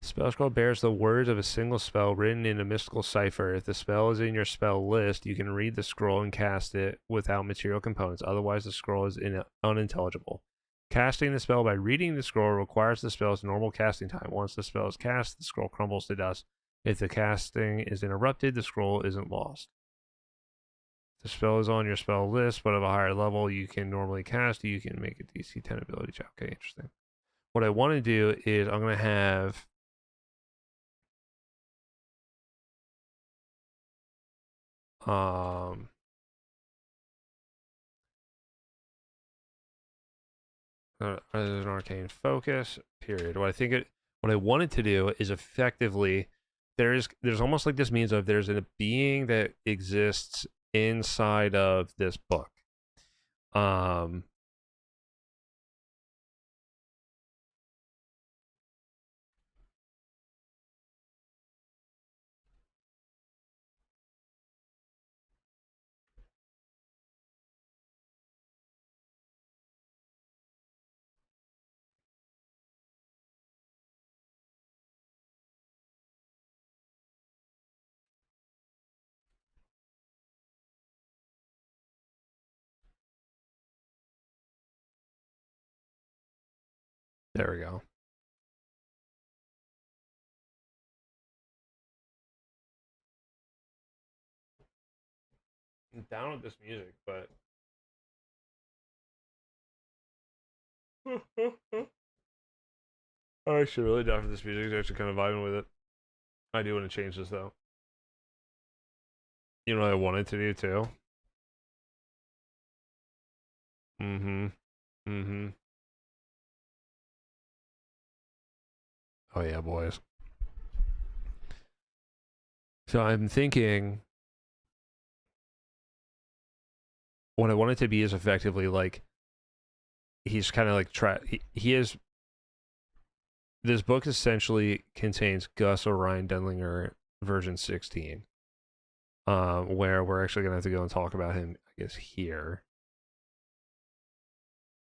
Spell scroll bears the words of a single spell written in a mystical cipher. If the spell is in your spell list, you can read the scroll and cast it without material components. Otherwise, the scroll is unintelligible. Casting the spell by reading the scroll requires the spell's normal casting time. Once the spell is cast, the scroll crumbles to dust. If the casting is interrupted, the scroll isn't lost. If the spell is on your spell list, but of a higher level you can normally cast, you can make a DC 10 ability check. Okay, interesting. What I want to do is I'm going to have... there's an arcane focus, period. What I wanted to do is effectively, there's almost like this means of there's a being that exists inside of this book. There we go. I'm down with this music, but I'm actually really down for this music. I'm actually kind of vibing with it. I do want to change this though. You know what I wanted to do too? Oh yeah, boys. So I'm thinking what I want it to be is effectively like he's kind of like he is. This book essentially contains Gus Orion Denlinger version 16, where we're actually gonna have to go and talk about him, I guess, here.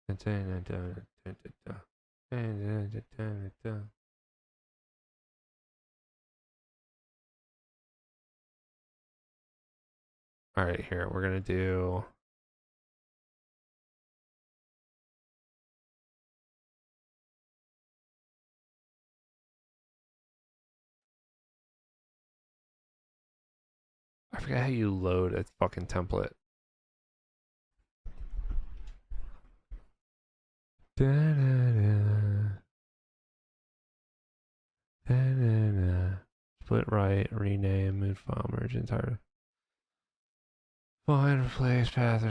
All right, here we're gonna do. I forget how you load a fucking template. Split right, rename, move file, merge entire. Find, replace, path.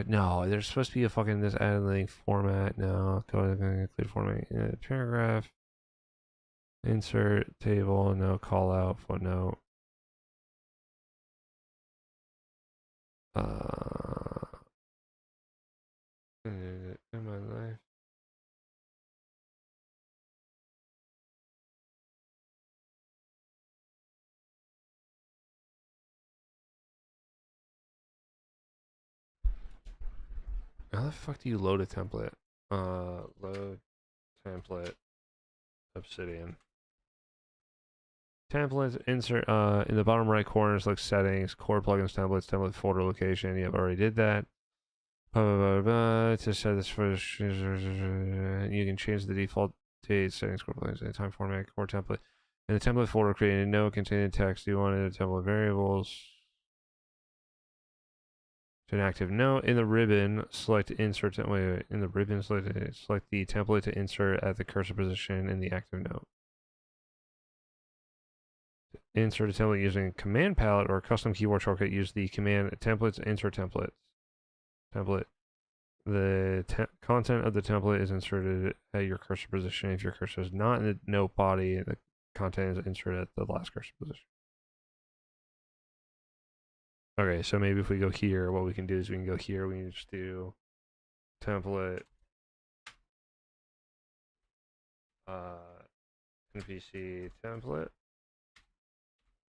No, there's supposed to be a fucking this add link format. No, code going to include format. Paragraph. Insert table. No call out footnote. In my life. How the fuck do you load a template? Load template Obsidian. Templates, insert in the bottom right corner, select settings, core plugins, templates, template folder location. Yep, already did that. To set this for you can change the default date, settings, core plugins, time format, core template. In the template folder, create a note containing text you wanted, template variables. To an active note in the ribbon, select insert. Wait, in the ribbon, select the template to insert at the cursor position in the active note. Insert a template using command palette or custom keyboard shortcut. Use the command templates insert template. The content of the template is inserted at your cursor position. If your cursor is not in the note body, the content is inserted at the last cursor position. Okay, so maybe if we go here, what we can do is we can go here. We can just do template NPC template.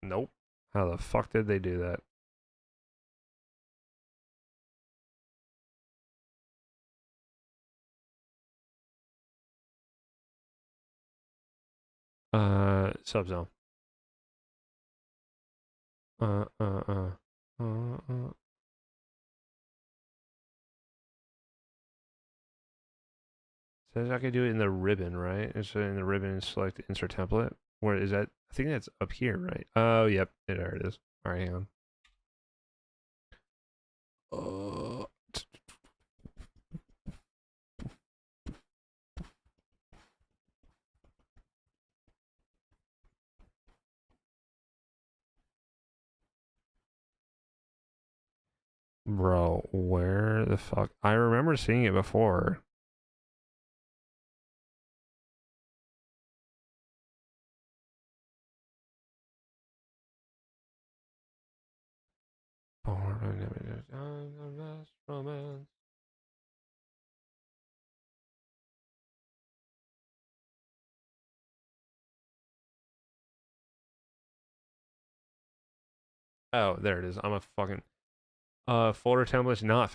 Nope. How the fuck did they do that? Subzone. Says I can do it in the ribbon, right? And so in the ribbon, select insert template. Where is that? I think that's up here, right? Oh, yep. There it is. All right, hang on. Bro, where the fuck? I remember seeing it before. Romance. Oh, there it is. I'm a fucking folder template's not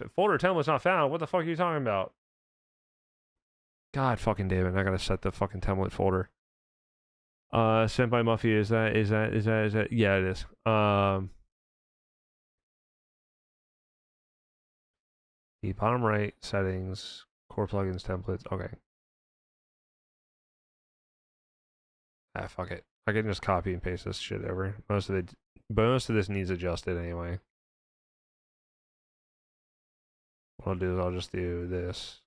found. What the fuck are you talking about? God fucking damn it. I gotta set the fucking template folder. Sent by Muffy, is that yeah, it is. The bottom right settings, core plugins, templates. Okay. Ah, fuck it. I can just copy and paste this shit over. Most of this needs adjusted anyway. What I'll do is I'll just do this.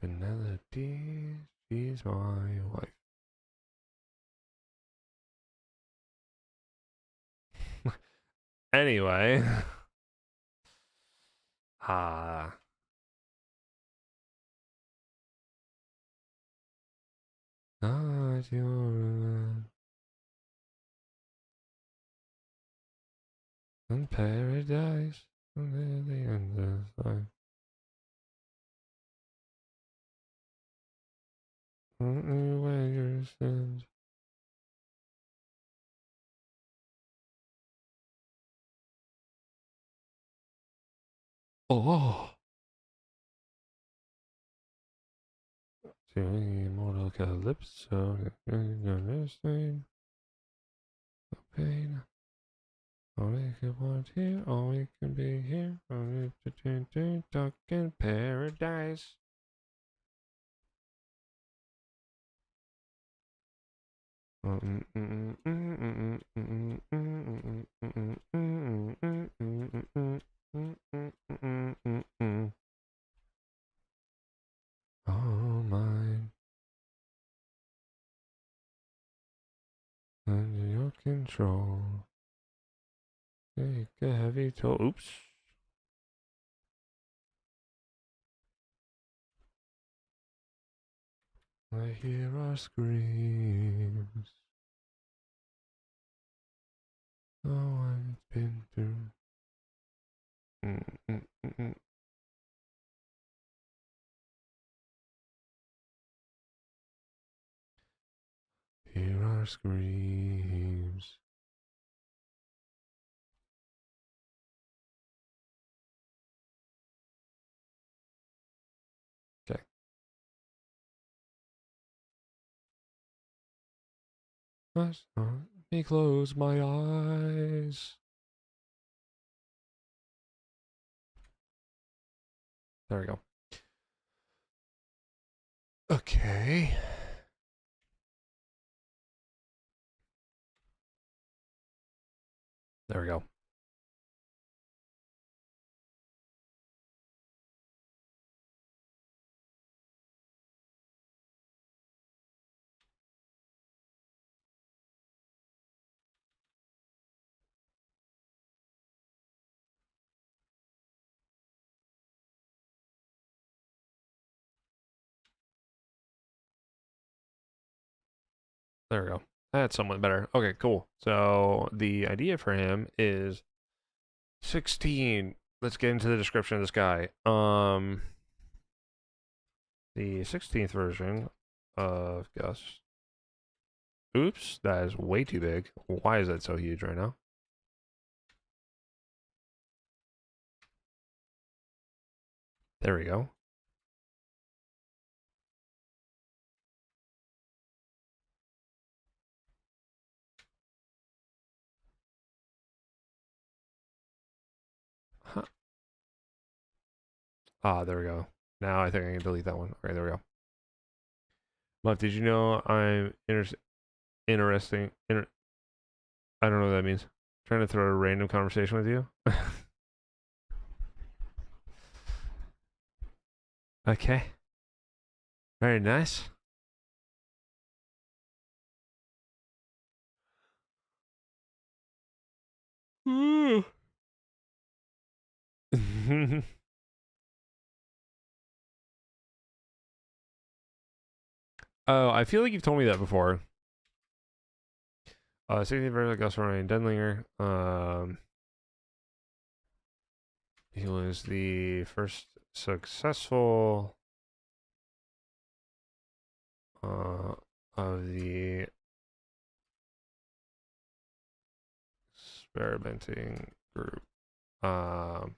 Penelope, she's my wife. Anyway. Ah. Not your in paradise until the end of time. Where your sins. Oh. Immortal Calypso. Understand. No pain. All we can want here, all we can be here. Talk in paradise. All mine. Under your control. Take a heavy toll. Oops. I hear our screams. Oh, I've been through. Hear our screams. Okay. Let me close my eyes. There we go. Okay. There we go. There we go. That's somewhat better. Okay, cool. So the idea for him is 16. Let's get into the description of this guy. The 16th version of Gus. Oops, that is way too big. Why is that so huge right now? There we go. Huh. Ah, there we go. Now I think I can delete that one. Okay, there we go. But did you know I'm interesting? I don't know what that means. Trying to throw a random conversation with you. Okay. Very nice. Oh, I feel like you've told me that before. 16th version of Gus Ryan Denlinger. He was the first successful of the experimenting group that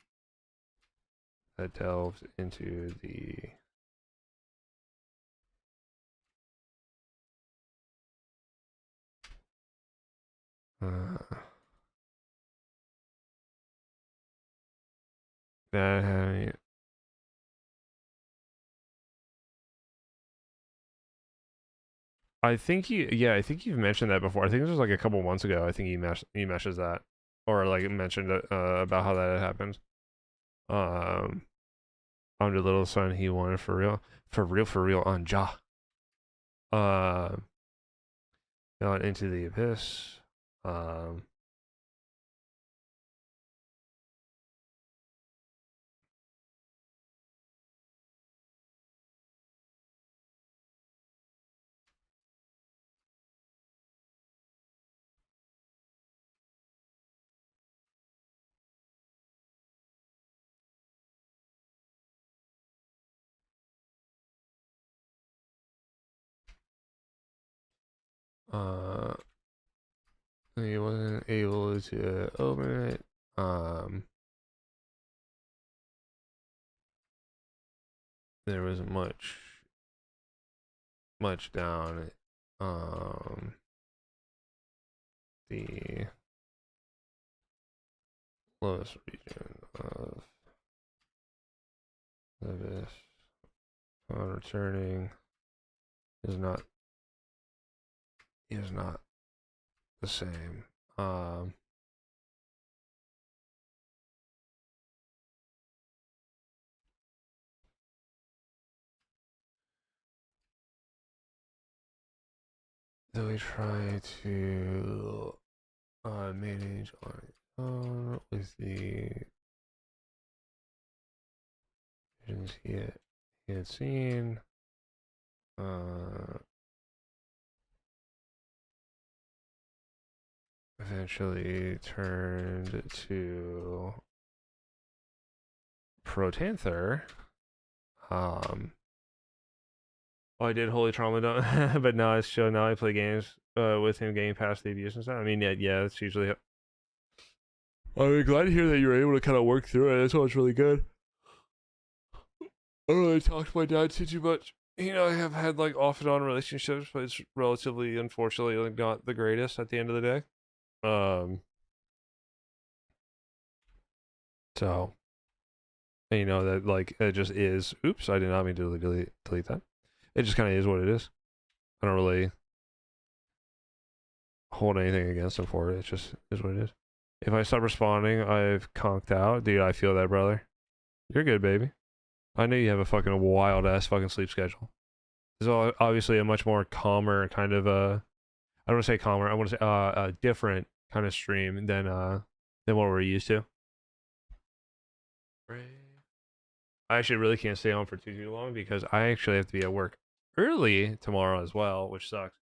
delved into the that had I think I think you've mentioned that before. I think it was like a couple months ago. I think he meshes that, or like mentioned about how that had happened. On the little son he wanted for real on Ja. Fell into the abyss. He wasn't able to open it. There wasn't much much down the lowest region of Levis on returning is not the same. Though we try to manage on its own with the visions he had seen, eventually turned to Protanther. Oh, I did Holy Trauma, but now it's show. Now I play games with him getting past the abuse and stuff. I mean, yeah, it's usually. I'm glad to hear that you're able to kind of work through it. That's what's really good. I don't really talk to my dad too much. You know, I have had like off and on relationships, but it's relatively, unfortunately, like not the greatest at the end of the day. So, and you know that like it just is. Oops, I did not mean to delete that. It just kind of is what it is. I don't really hold anything against him for it. It just is what it is. If I stop responding, I've conked out. Dude, I feel that, brother. You're good, baby. I know you have a fucking wild ass fucking sleep schedule. This is obviously a much more calmer kind of I don't want to say calmer. I want to say a different kind of stream than what we're used to. I actually really can't stay on for too long because I actually have to be at work early tomorrow as well, which sucks.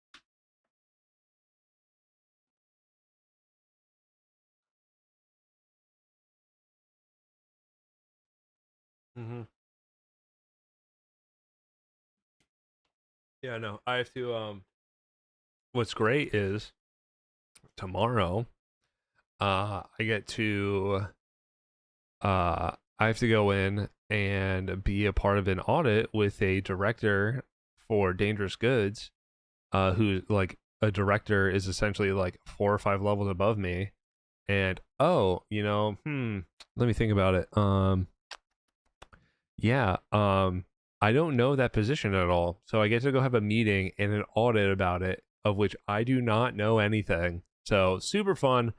Yeah, no, I have to. What's great is tomorrow, I get to, I have to go in and be a part of an audit with a director for dangerous goods, who like a director is essentially like 4 or 5 levels above me, and let me think about it. Yeah, I don't know that position at all. So I get to go have a meeting and an audit about it, of which I do not know anything. So super fun,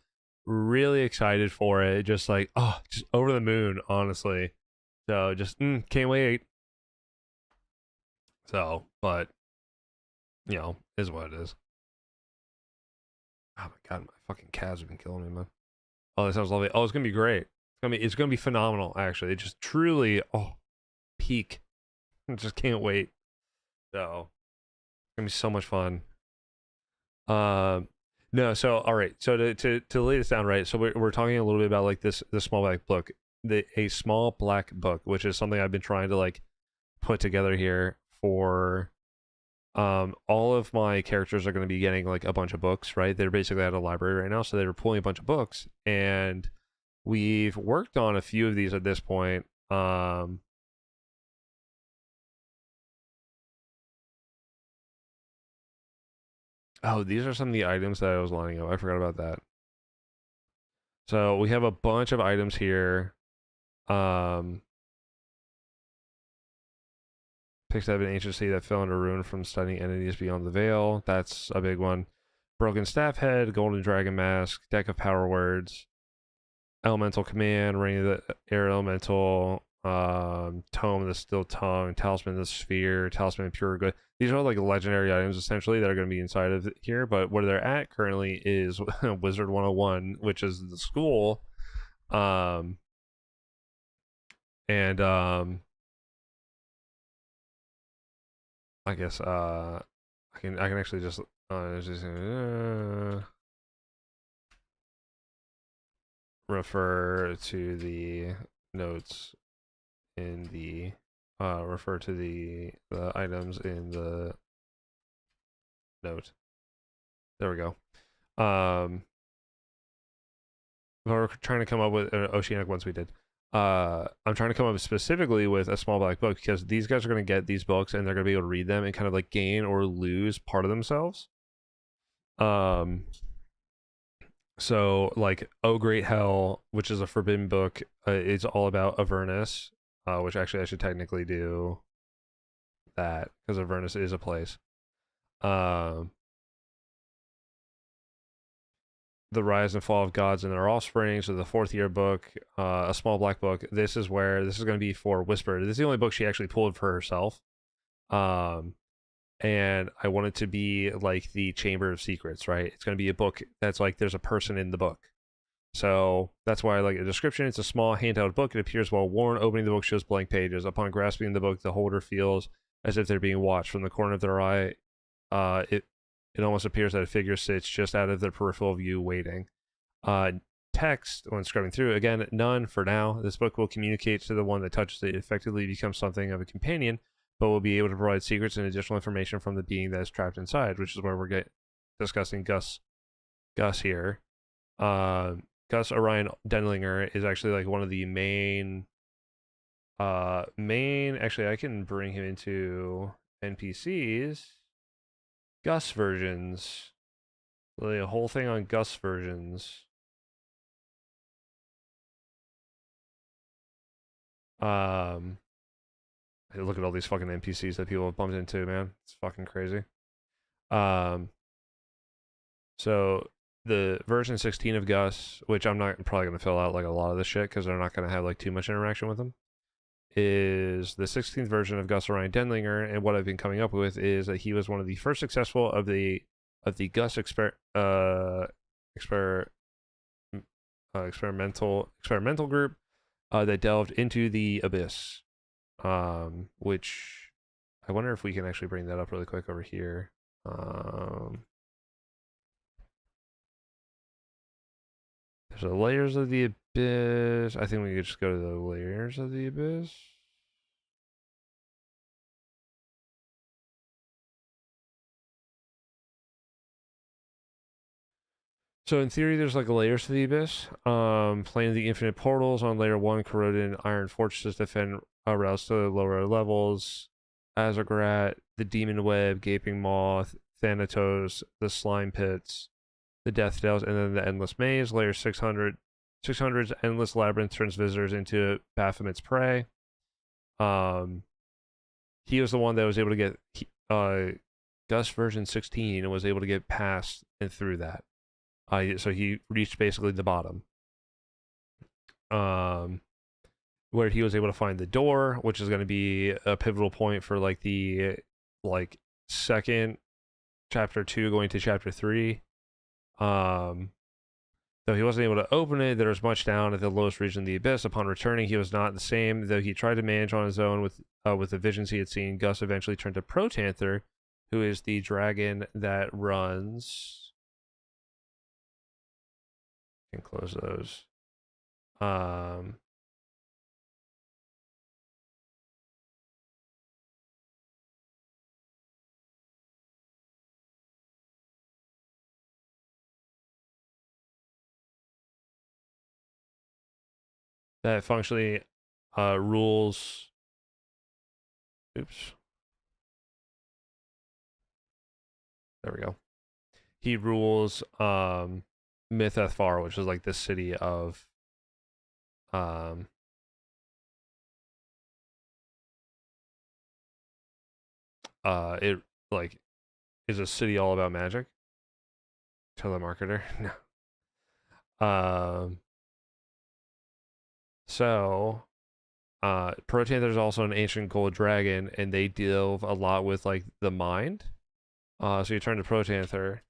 really excited for it. Just like, just over the moon, honestly. So just can't wait. So, but is what it is. Oh my god, my fucking calves have been killing me, man. Oh, that sounds lovely. Oh, it's gonna be great. It's gonna be phenomenal, actually. It just truly, peak. I just can't wait. So it's gonna be so much fun. No, so all right. So to lay this down, right? So we're talking a little bit about like this small black book, a small black book, which is something I've been trying to like put together here for. All of my characters are going to be getting like a bunch of books, right? They're basically at a library right now, so they're pulling a bunch of books, and we've worked on a few of these at this point. Oh, these are some of the items that I was lining up. I forgot about that. So we have a bunch of items here. Picks up an ancient city that fell into ruin from studying entities beyond the veil. That's a big one. Broken staff head, golden dragon mask, deck of power words, elemental command, reign of the air elemental, tome of the still tongue, talisman of the sphere, talisman of pure good. These are like legendary items essentially that are going to be inside of here, but where they're at currently is Wizard 101, which is the school. I guess I can actually just refer to the notes in the refer to the items in the note. There we go. We're trying to come up with oceanic ones we did. I'm trying to come up specifically with a small black book because these guys are going to get these books and they're going to be able to read them and kind of like gain or lose part of themselves. So like Oh Great Hell, which is a forbidden book, it's all about Avernus, which actually I should technically do that because Avernus is a place. The Rise and Fall of Gods and Their Offspring, so the fourth year book, a small black book. This is going to be for Whisper. This is the only book she actually pulled for herself. And I want it to be like the Chamber of Secrets, right? It's going to be a book that's like there's a person in the book. So that's why I like the description. It's a small handheld book. It appears while worn. Opening the book shows blank pages. Upon grasping the book, the holder feels as if they're being watched from the corner of their eye. It almost appears that a figure sits just out of their peripheral view waiting. Text, when scrubbing through, again, none for now. This book will communicate to the one that touches it. It effectively becomes something of a companion, but will be able to provide secrets and additional information from the being that is trapped inside, which is where we're discussing Gus here. Gus Orion Denlinger is actually like one of the main, actually I can bring him into NPCs. Gus versions. The whole thing on Gus versions. Look at all these fucking NPCs that people have bumped into, man. It's fucking crazy. So the version 16 of Gus, which I'm not probably going to fill out like a lot of this shit because they're not going to have like too much interaction with them, is the 16th version of Gus Orion Denlinger. And what I've been coming up with is that he was one of the first successful of the Gus experimental group that delved into the abyss, which I wonder if we can actually bring that up really quick over here. There's the layers of the abyss. I think we could just go to the layers of the abyss. So in theory, there's like layers to the abyss. Plane of the infinite portals on layer 1, corroded iron fortresses defend routes to lower levels. Azagrat, the demon web, gaping moth, Thanatos, the slime pits, the death dells, and then the endless maze. Layer 600's endless labyrinth turns visitors into Baphomet's prey. He was the one that was able to get Gus version 16 and was able to get past and through that. So he reached basically the bottom. Where he was able to find the door, which is going to be a pivotal point for like the second chapter 2 going to chapter 3. Though he wasn't able to open it, there was much down at the lowest region of the abyss. Upon returning, he was not the same. Though he tried to manage on his own with the visions he had seen, Gus eventually turned to Protanther, who is the dragon that runs. Can close those. That functionally rules. Oops. There we go. He rules Mythethfar, which is like the city of it like is a city all about magic. Telemarketer. No. So Protanther is also an ancient gold dragon, and they deal a lot with like the mind. So you turn to Protanther.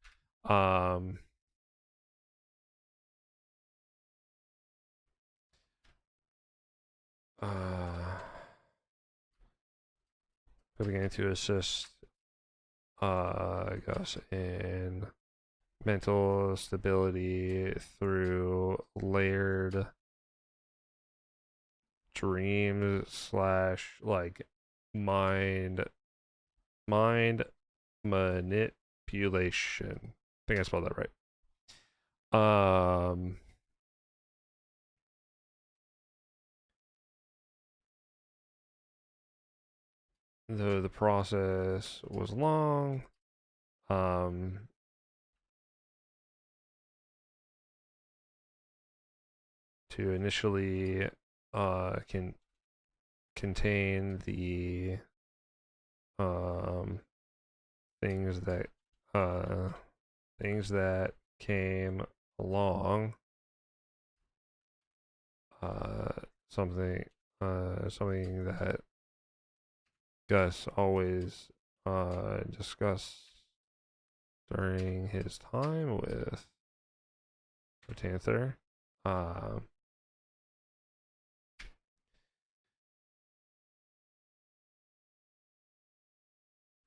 Beginning to assist Gus in mental stability through layered dreams / like mind manipulation. I think I spelled that right. though the process was long, to initially contain the things that came along, something that Gus always discussed during his time with Panther.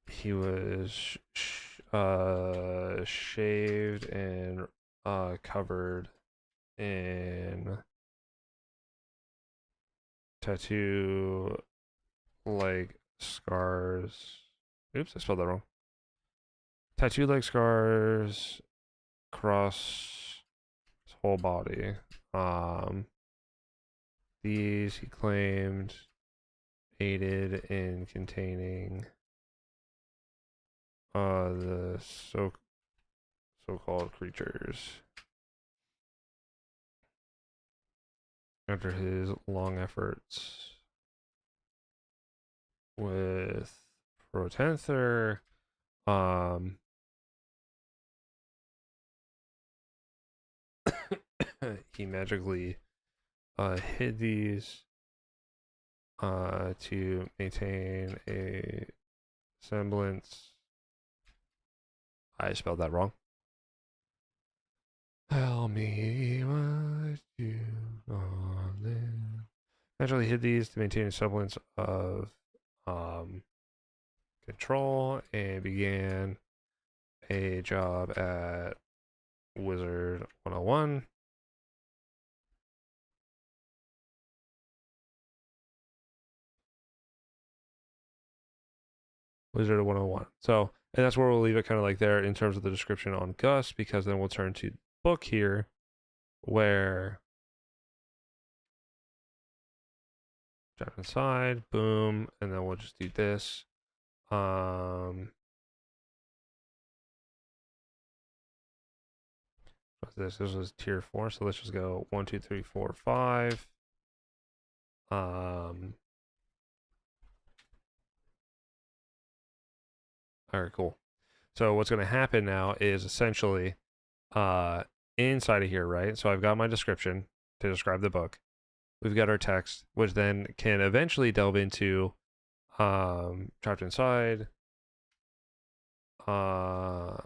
He was shaved and covered in tattoo like scars. Oops, I spelled that wrong. Tattoo like scars across his whole body. These, he claimed, aided in containing the so-called creatures. After his long efforts with Protanther, he magically hid these to maintain a semblance. I spelled that wrong. Tell me what you live. Naturally hid these to maintain a semblance of control and began a job at Wizard 101. Wizard 101. So, and that's where we'll leave it kind of like there in terms of the description on Gus, because then we'll turn to the book here where jump inside, boom, and then we'll just do this. What's this? This was tier 4, so let's just go 1, 2, 3, 4, 5. Alright, cool. So what's going to happen now is essentially inside of here, right? So I've got my description to describe the book. We've got our text, which then can eventually delve into trapped inside. The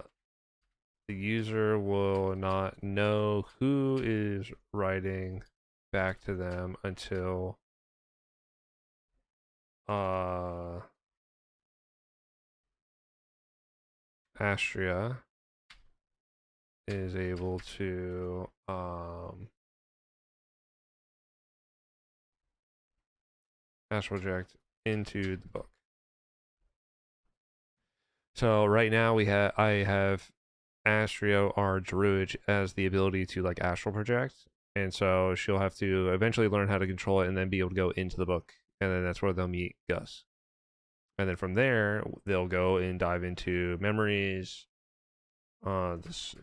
user will not know who is writing back to them until Astria is able to astral project into the book. So right now I have Astria, our druid, as the ability to like astral project, and so she'll have to eventually learn how to control it and then be able to go into the book, and then that's where they'll meet Gus. And then from there, they'll go and dive into memories. This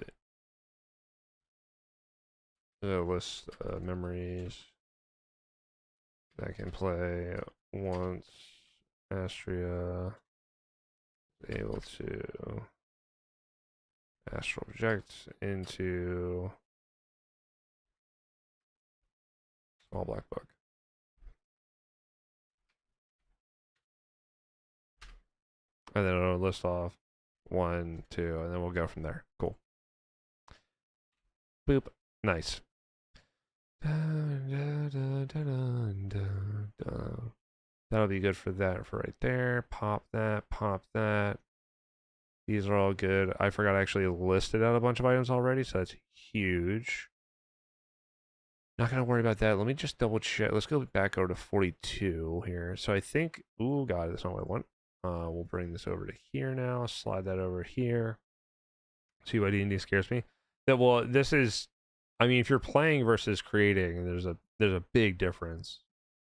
the list of memories that can play once Astria is able to astral project into small black book. And then it'll list off 1, 2, and then we'll go from there. Cool. Boop. Nice. That'll be good for that for right there. Pop that, pop that. These are all good. I forgot I actually listed out a bunch of items already, so that's huge. Not going to worry about that. Let me just double check. Let's go back over to 42 here. So I think, ooh, God, that's not what I want. We'll bring this over to here now. Slide that over here. See why D&D scares me? That, well, this is, I mean, if you're playing versus creating, there's a big difference.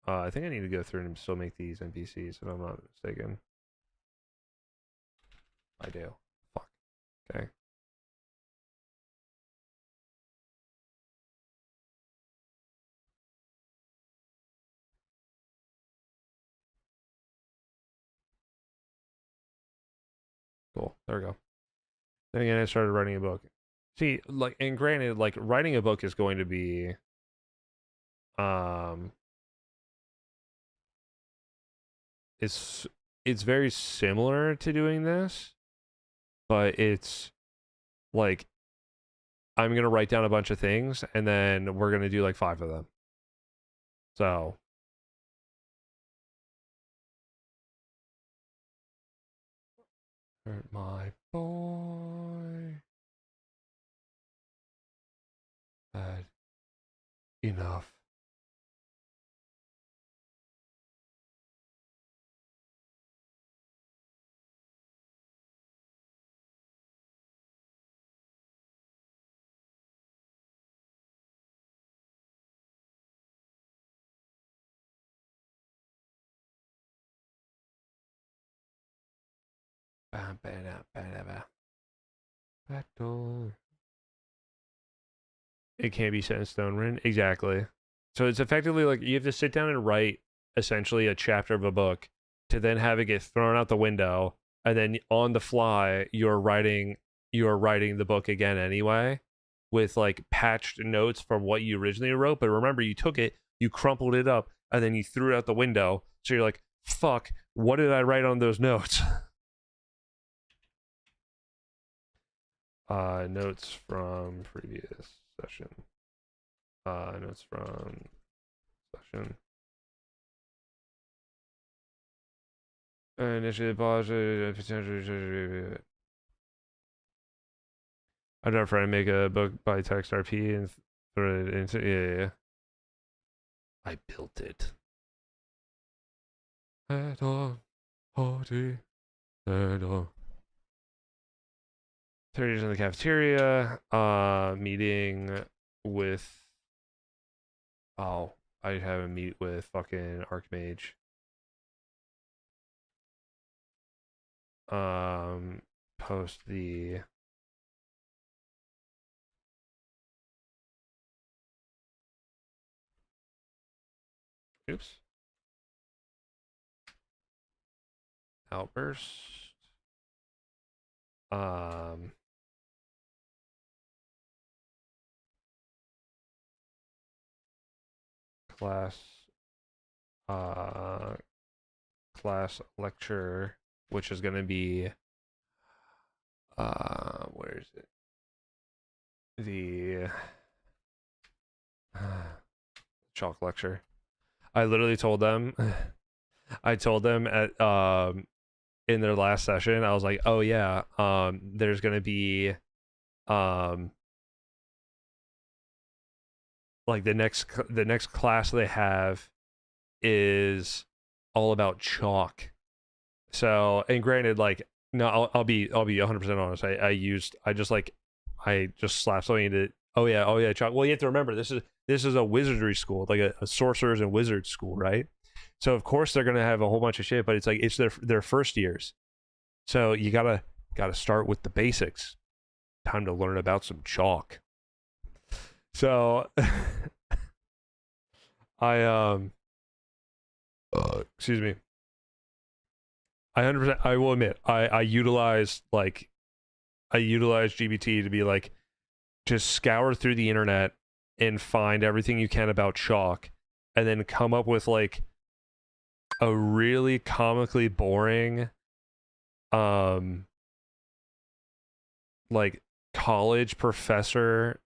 I think I need to go through and still make these NPCs, if I'm not mistaken. I do. Fuck. Okay. Cool. There we go. Then again, I started writing a book. See, like, and granted, like, writing a book is going to be, it's very similar to doing this, but it's like, I'm gonna write down a bunch of things, and then we're gonna do like 5 of them. So. Hurt my boy. Bad enough. Battle. It can't be set in stone written. Exactly. So it's effectively like you have to sit down and write essentially a chapter of a book to then have it get thrown out the window, and then on the fly you're writing the book again anyway, with like patched notes from what you originally wrote. But remember, you took it, you crumpled it up, and then you threw it out the window. So you're like, fuck, what did I write on those notes? Notes from previous session. Notes from session. Initially positive potential. I'm not trying to make a book by text RP and throw it into yeah. I built it. At a party. At a 30 in the cafeteria, meeting with, I have a meet with fucking Archmage. Post the oops. Outburst. Class lecture, which is going to be where is it, the chalk lecture. I literally told them at in their last session, I was like, oh yeah, there's going to be like the next class they have is all about chalk. So, and granted, like, no, I'll be 100% honest. I just slapped something into, oh yeah, chalk. Well, you have to remember, this is a wizardry school, like a sorcerers and wizards school, right? So of course they're gonna have a whole bunch of shit, but it's like it's their first years. So you gotta start with the basics. Time to learn about some chalk. So excuse me. I 100%, I will admit, I utilized GBT to be like, just scour through the internet and find everything you can about chalk, and then come up with like a really comically boring like college professor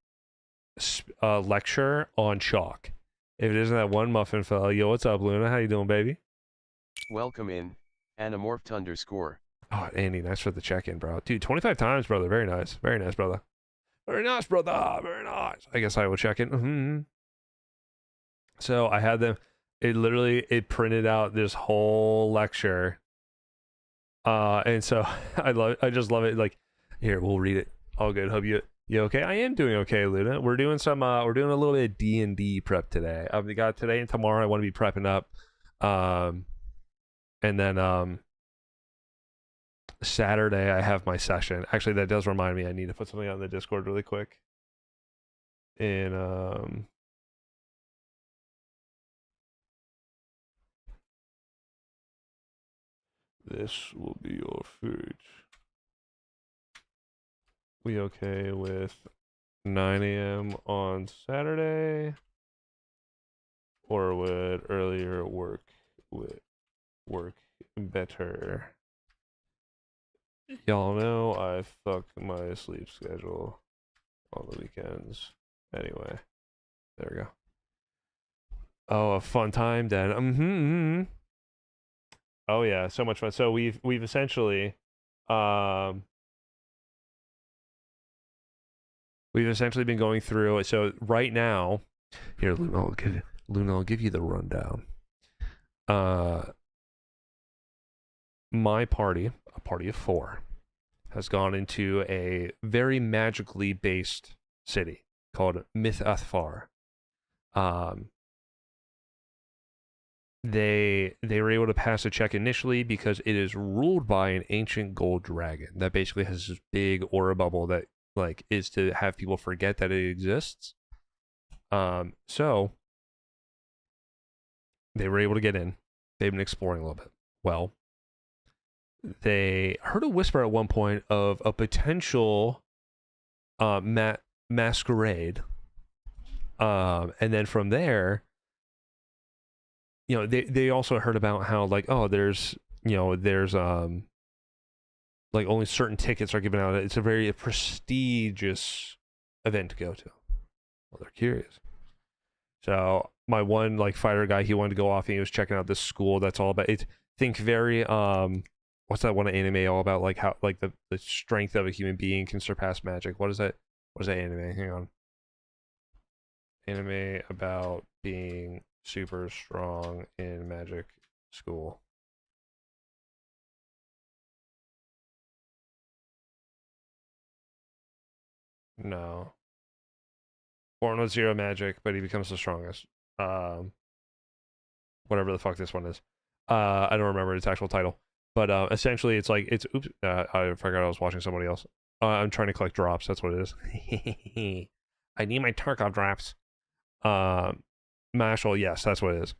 lecture on chalk. If it isn't that one muffin fella, yo, what's up, Luna? How you doing, baby? Welcome in, Anamorphed _. Oh, Andy, nice for the check-in, bro. Dude, 25 times, brother. Very nice. Very nice, brother. Very nice, brother. Very nice. I guess I will check in. Mm-hmm. So I had them. It printed out this whole lecture. And so I just love it. Like, here, we'll read it. All good. Hope you You okay? I am doing okay, Luna. We're doing we're doing a little bit of D&D prep today. We got today and tomorrow. I want to be prepping up, and then Saturday I have my session. Actually, that does remind me. I need to put something on the Discord really quick. In this will be your food. We okay with 9 a.m. on Saturday, or would earlier work better? Y'all know I fuck my sleep schedule on the weekends. Anyway, there we go. Oh, a fun time, Dan. Oh yeah, so much fun. So we've essentially been going through it. So right now, here, Luna, I'll give you the rundown. My party, a party of 4, has gone into a very magically based city called Myth Athfar. They were able to pass a check initially because it is ruled by an ancient gold dragon that basically has this big aura bubble that like is to have people forget that it exists. So they were able to get in. They've been exploring a little bit. Well, they heard a whisper at one point of a potential masquerade. And then from there, you know, they also heard about how like, oh, there's like only certain tickets are given out. It's a very prestigious event to go to. Well, they're curious. So my one like fighter guy, he wanted to go off and he was checking out this school that's all about it. Think very what's that one anime all about? Like how like the strength of a human being can surpass magic. What is that? What is that anime? Hang on. Anime about being super strong in magic school. No. Born with 0 magic, but he becomes the strongest. Whatever the fuck this one is. I don't remember its actual title. But essentially it's like it's oops, I forgot I was watching somebody else. I'm trying to collect drops, that's what it is. I need my Tarkov drops. Mashal, yes, that's what it is.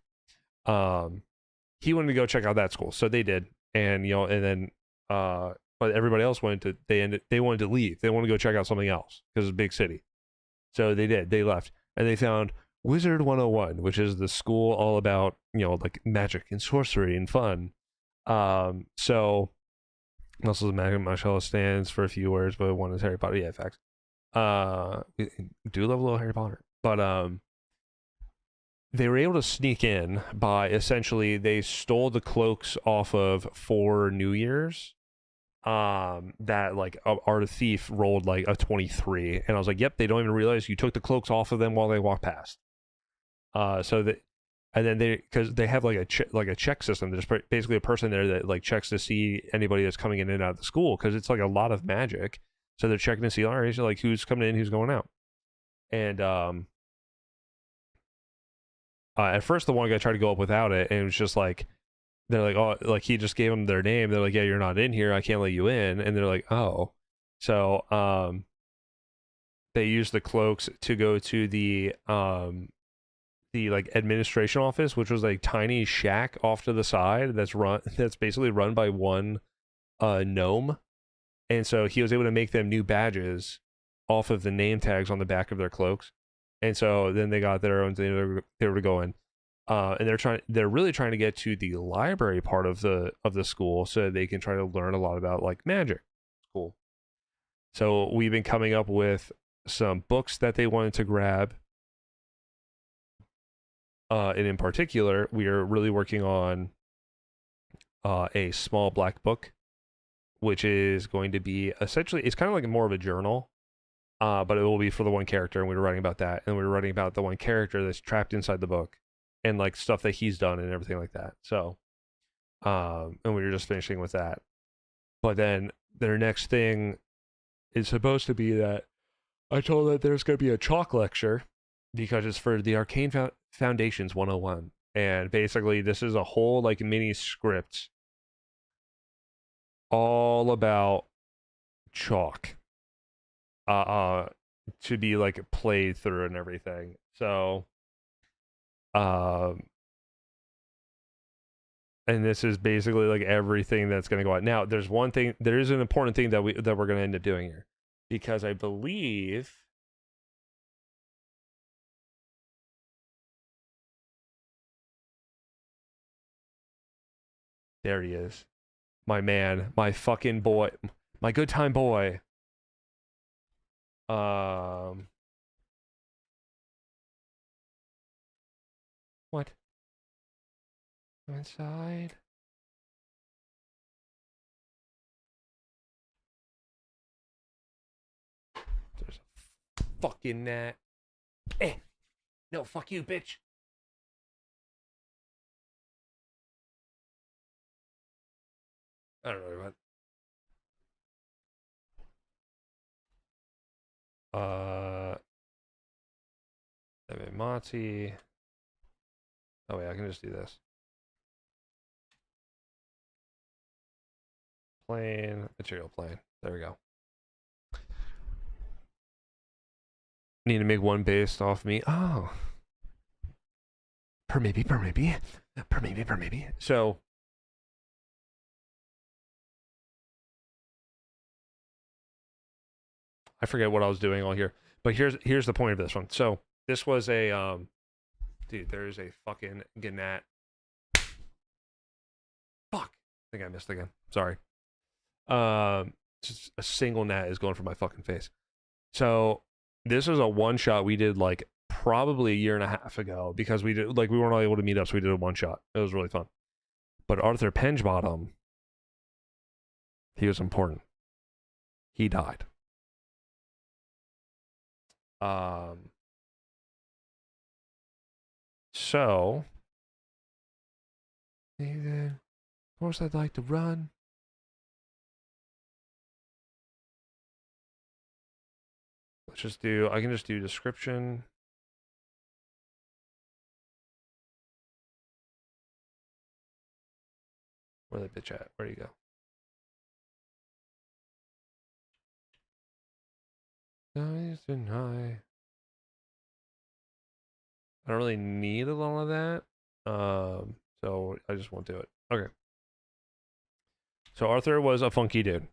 He wanted to go check out that school, so they did, and you know, and then but everybody else wanted to. They wanted to leave. They wanted to go check out something else because it's a big city. So they did. They left, and they found Wizard 101, which is the school all about like magic and sorcery and fun. So also the magic Marshall stands for a few words, but one is Harry Potter. Yeah, facts. We do love a little Harry Potter, but they were able to sneak in by essentially they stole the cloaks off of 4 New Year's. That like our thief rolled like a 23, and I was like, yep, they don't even realize you took the cloaks off of them while they walked past. So that, and then because they have like a check system. There's basically a person there that like checks to see anybody that's coming in and out of the school because it's like a lot of magic. So they're checking to see, all right, like who's coming in, who's going out, and at first the one guy tried to go up without it, and it was just like. They're like, oh, like he just gave them their name. They're like, yeah, you're not in here. I can't let you in. And they're like, oh. So they used the cloaks to go to the like administration office, which was like tiny shack off to the side that's basically run by one gnome. And so he was able to make them new badges off of the name tags on the back of their cloaks. And so then they got their own thing they were to go in. And they're really trying to get to the library part of the school so they can try to learn a lot about like magic. Cool. So we've been coming up with some books that they wanted to grab. And in particular, we are really working on a small black book, which is going to be essentially, it's kind of like more of a journal, but it will be for the one character, and we were writing about that, and we were writing about the one character that's trapped inside the book. And like stuff that he's done and everything like that. So, and we were just finishing with that. But then their next thing is supposed to be that I told her that there's going to be a chalk lecture because it's for the Arcane Foundations 101. And basically, this is a whole like mini script all about chalk to be like played through and everything. So and this is basically like everything that's going to go out. Now, there's one thing, there is an important thing that we're going to end up doing here, because I believe there he is. My man, my fucking boy, my good time boy. What? I'm inside. There's a fucking gnat. Eh! No, fuck you, bitch. I don't know what. Monty. Oh wait, I can just do this. Plane, material plane. There we go. Need to make one based off me. Oh. Per maybe. So I forget what I was doing all here. But here's the point of this one. So this was a dude, there's a fucking gnat. Fuck. I think I missed again. Sorry. Just a single gnat is going for my fucking face. So this was a one shot we did like probably a year and a half ago, because we did like we weren't able to meet up, so we did a one shot. It was really fun. But Arthur Pengebottom, he was important. He died. So of course I'd like to run. Let's just do, I can just do description. Where the bitch at? Where do you go? I don't really need a lot of that. So I just won't do it. Okay. So Arthur was a funky dude.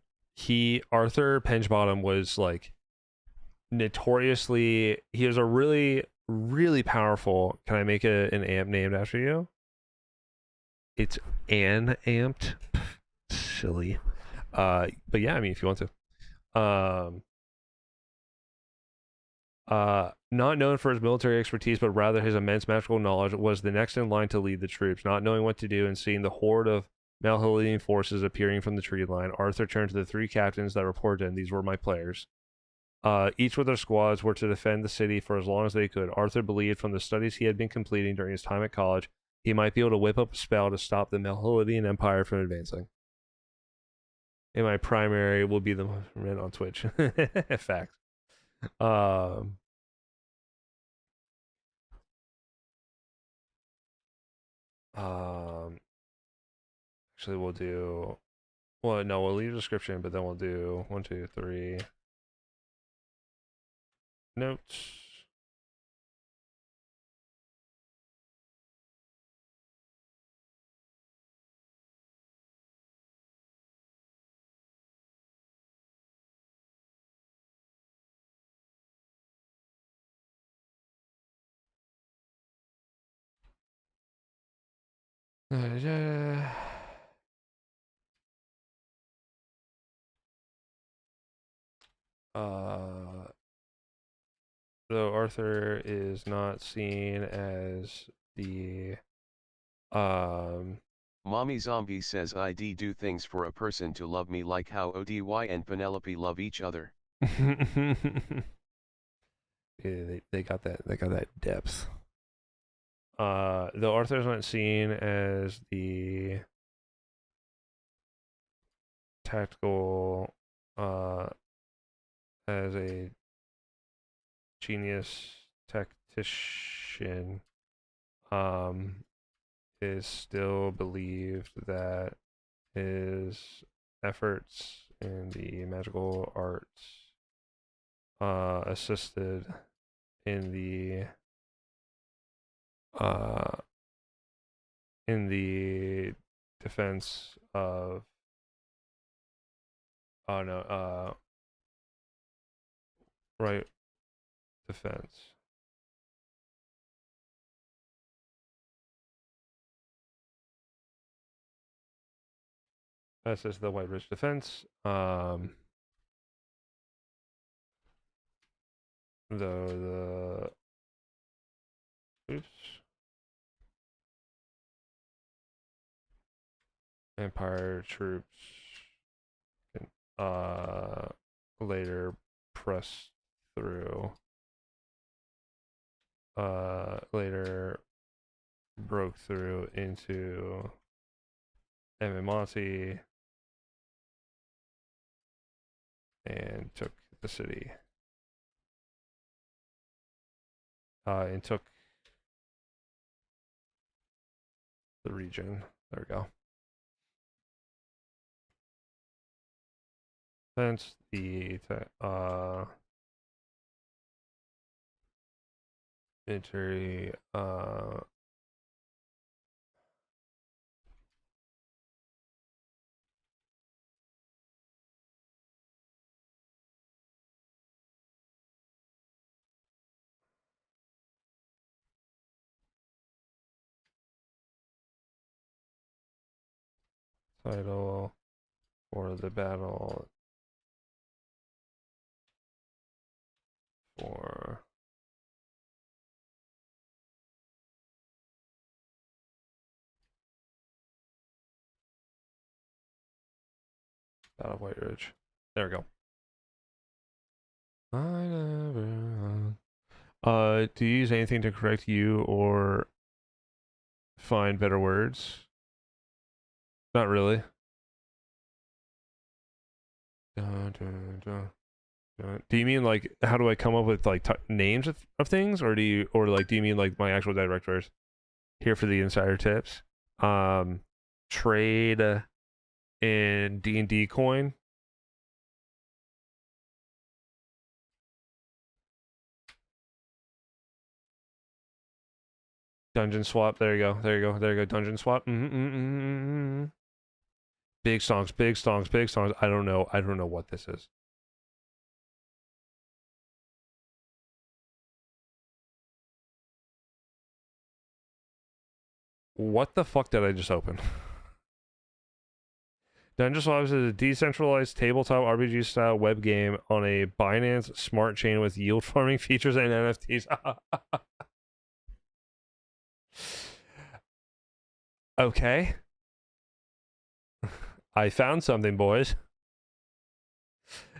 Arthur Pengebottom was like notoriously, he was a really, really powerful, can I make an amp named after you? It's an amped. Silly. But yeah, I mean, if you want to. Not known for his military expertise, but rather his immense magical knowledge, was the next in line to lead the troops. Not knowing what to do and seeing the horde of Malholian forces appearing from the tree line, Arthur turned to the three captains that reported in. These were my players. Each with their squads were to defend the city for as long as they could. Arthur believed from the studies he had been completing during his time at college, he might be able to whip up a spell to stop the Malholian Empire from advancing. And my primary will be the men on Twitch. Fact. Actually, we'll do. Well, no, we'll leave a description, but then we'll do 1, 2, 3 notes. Though Arthur is not seen as the Mommy Zombie says I do things for a person to love me, like how Ody and Penelope love each other. Yeah, they got that depth. Though Arthur's not seen as the tactical as a genius tactician is still believed that his efforts in the magical arts assisted in the defense of right defense. That's just the White Ridge defense. The oops. Empire troops later pressed through. Later broke through into Monty and took the city. And took the region. There we go. Hence the military title for the battle for Battle of White Ridge. There we go. I never. Do you use anything to correct you or find better words? Not really. Dun, dun, dun, dun. Do you mean like how do I come up with like names of things, or do you mean like my actual directors? Here for the insider tips. Trade in D&D coin. Dungeon swap. There you go. There you go. There you go. Dungeon swap. Big songs. Big songs. Big songs. I don't know. I don't know what this is. What the fuck did I just open? Dungeon Swaps is a decentralized tabletop RPG style web game on a Binance smart chain with yield farming features and NFTs. Okay. I found something, boys.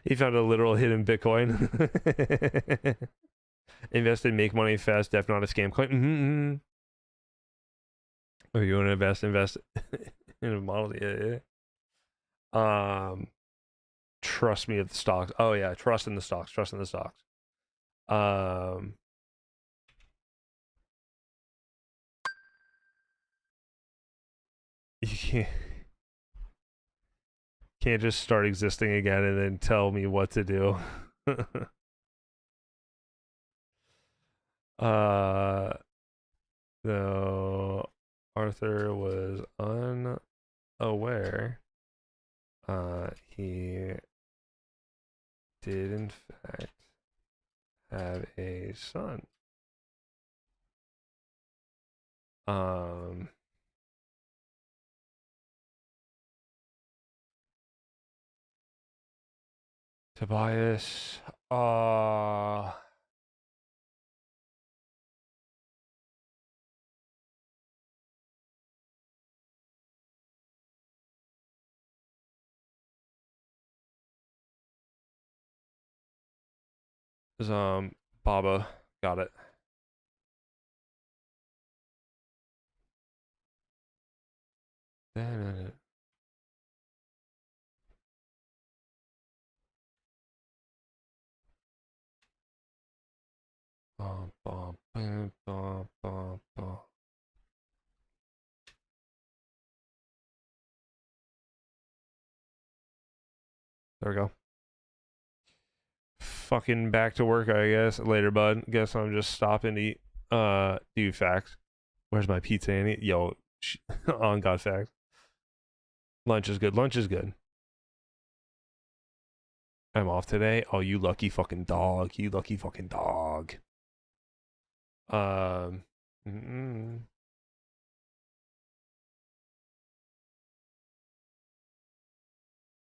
He found a literal hidden Bitcoin. Invested, make money fast, def not a scam coin. Oh, you want to invest in a model? Yeah. Trust me at the stocks. Oh yeah, trust in the stocks. Trust in the stocks. You can't just start existing again and then tell me what to do. No, Arthur was unaware. He did in fact have a son. Tobias, Baba, got it. Bum, bum, bum, bum, bum. There we go. Fucking back to work, I guess. Later, bud. Guess I'm just stopping to eat. Dude, facts. Where's my pizza, Annie? Yo, on God, facts. Lunch is good. Lunch is good. I'm off today. Oh, you lucky fucking dog. You lucky fucking dog. Mm-mm.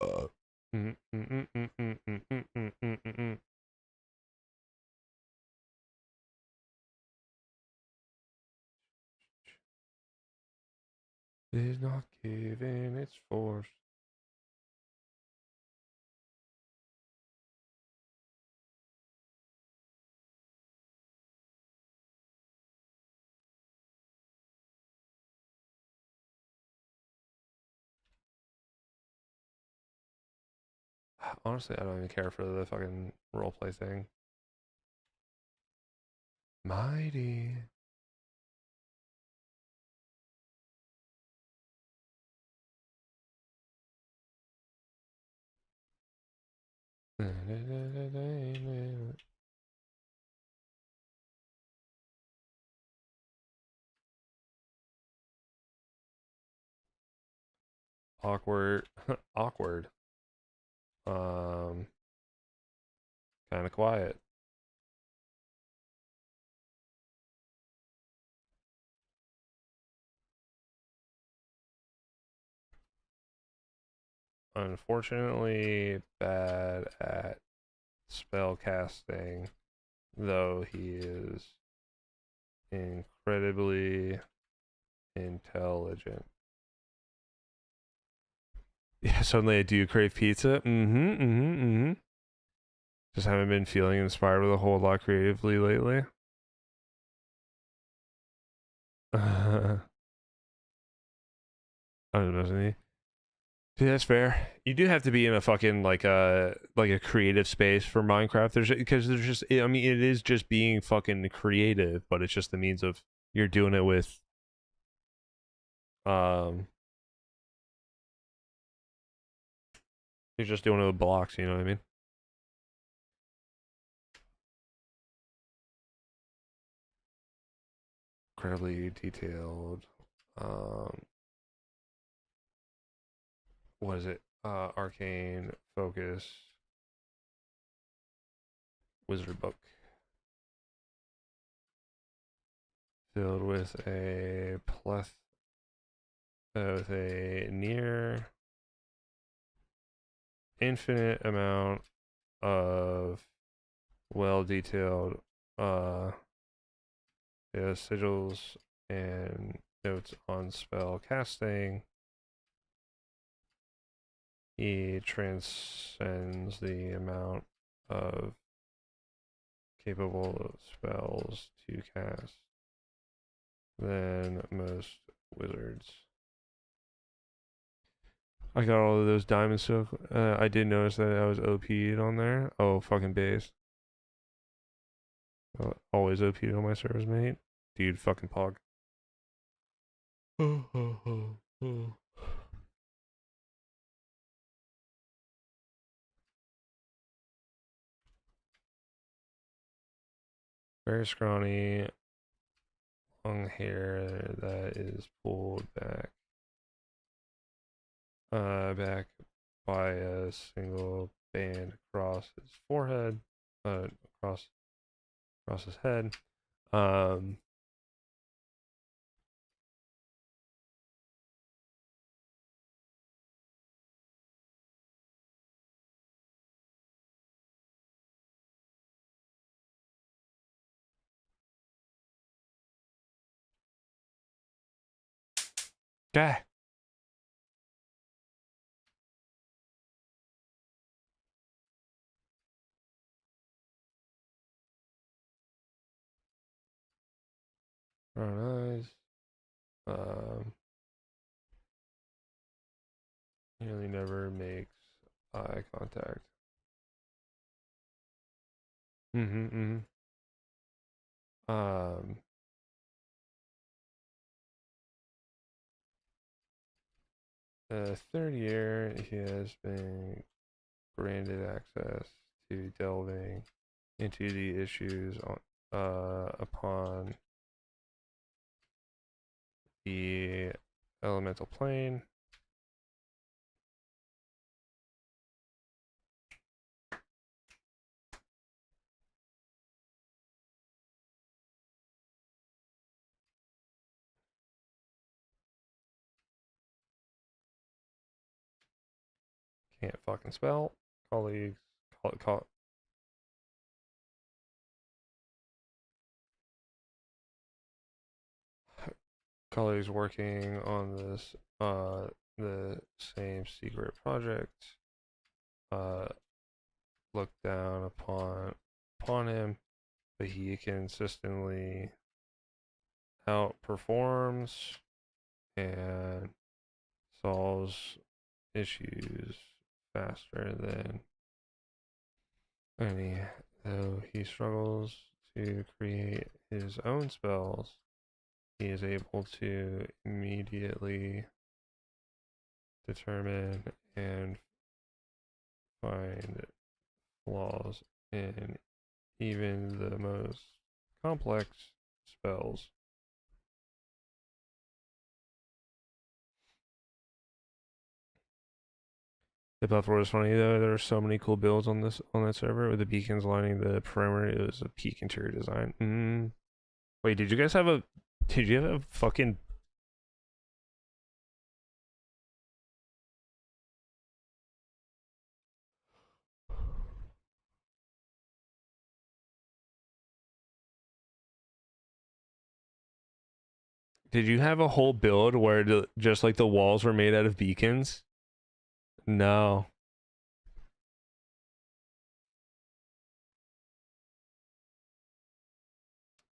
Mm, mm, mm, mm, mm, mm, mm, mm, mm, mm. Is not giving its force. Honestly, I don't even care for the fucking roleplay thing. Mighty. Awkward. Awkward. Kind of quiet. Unfortunately, bad at spell casting, though he is incredibly intelligent. Yeah, suddenly I do crave pizza. Just haven't been feeling inspired with a whole lot creatively lately. I don't know. Dude, that's fair. You do have to be in a fucking like a creative space for Minecraft. There's just I mean it is just being fucking creative, but it's just the means of you're doing it with you're just doing it with blocks, you know what I mean? Incredibly detailed. What is it? Arcane focus wizard book filled with a with a near infinite amount of well detailed sigils and notes on spell casting. He transcends the amount of capable spells to cast than most wizards. I got all of those diamonds, so I did notice that I was OP'd on there. Oh, fucking base. Always OP'd on my service, mate. Dude, fucking pog. Very scrawny, long hair that is pulled back. Back by a single band across his forehead. Across his head. Okay. Brown eyes. Nearly never makes eye contact. The third year, he has been granted access to delving into the issues upon the elemental plane. Can't fucking spell. Colleagues, colleagues working on this, the same secret project, look down upon him, but he consistently outperforms and solves issues faster than any, though he struggles to create his own spells. He is able to immediately determine and find flaws in even the most complex spells. The buff was funny though. There were so many cool builds on that server with the beacons lining the perimeter. It was a peak interior design. Wait, did you guys have a? Did you have a fucking? Did you have a whole build where just like the walls were made out of beacons? No.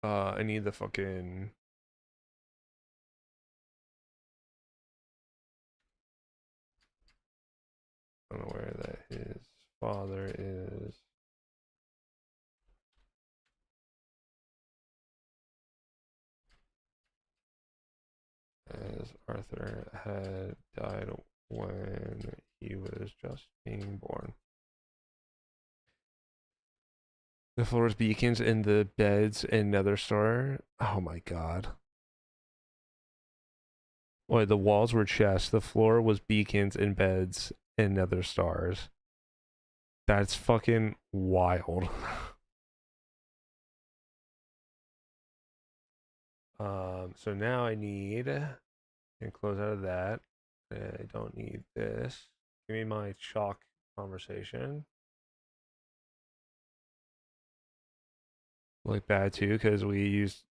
I need the fucking. I don't know where that his father is. As Arthur had died when he was just being born. The floor's beacons and the beds and Nether Star. Oh my god. Wait, the walls were chests. The floor was beacons and beds and Nether Stars. That's fucking wild. So now I need and close out of that. I don't need this. Give me my chalk conversation. Like bad too, because we used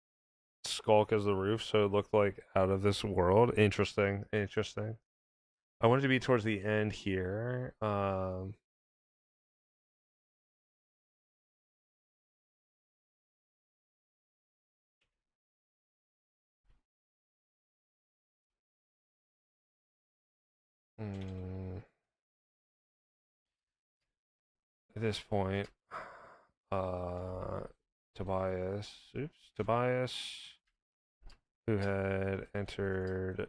Skulk as the roof, so it looked like out of this world. Interesting. I wanted to be towards the end here. At this point, Tobias, who had entered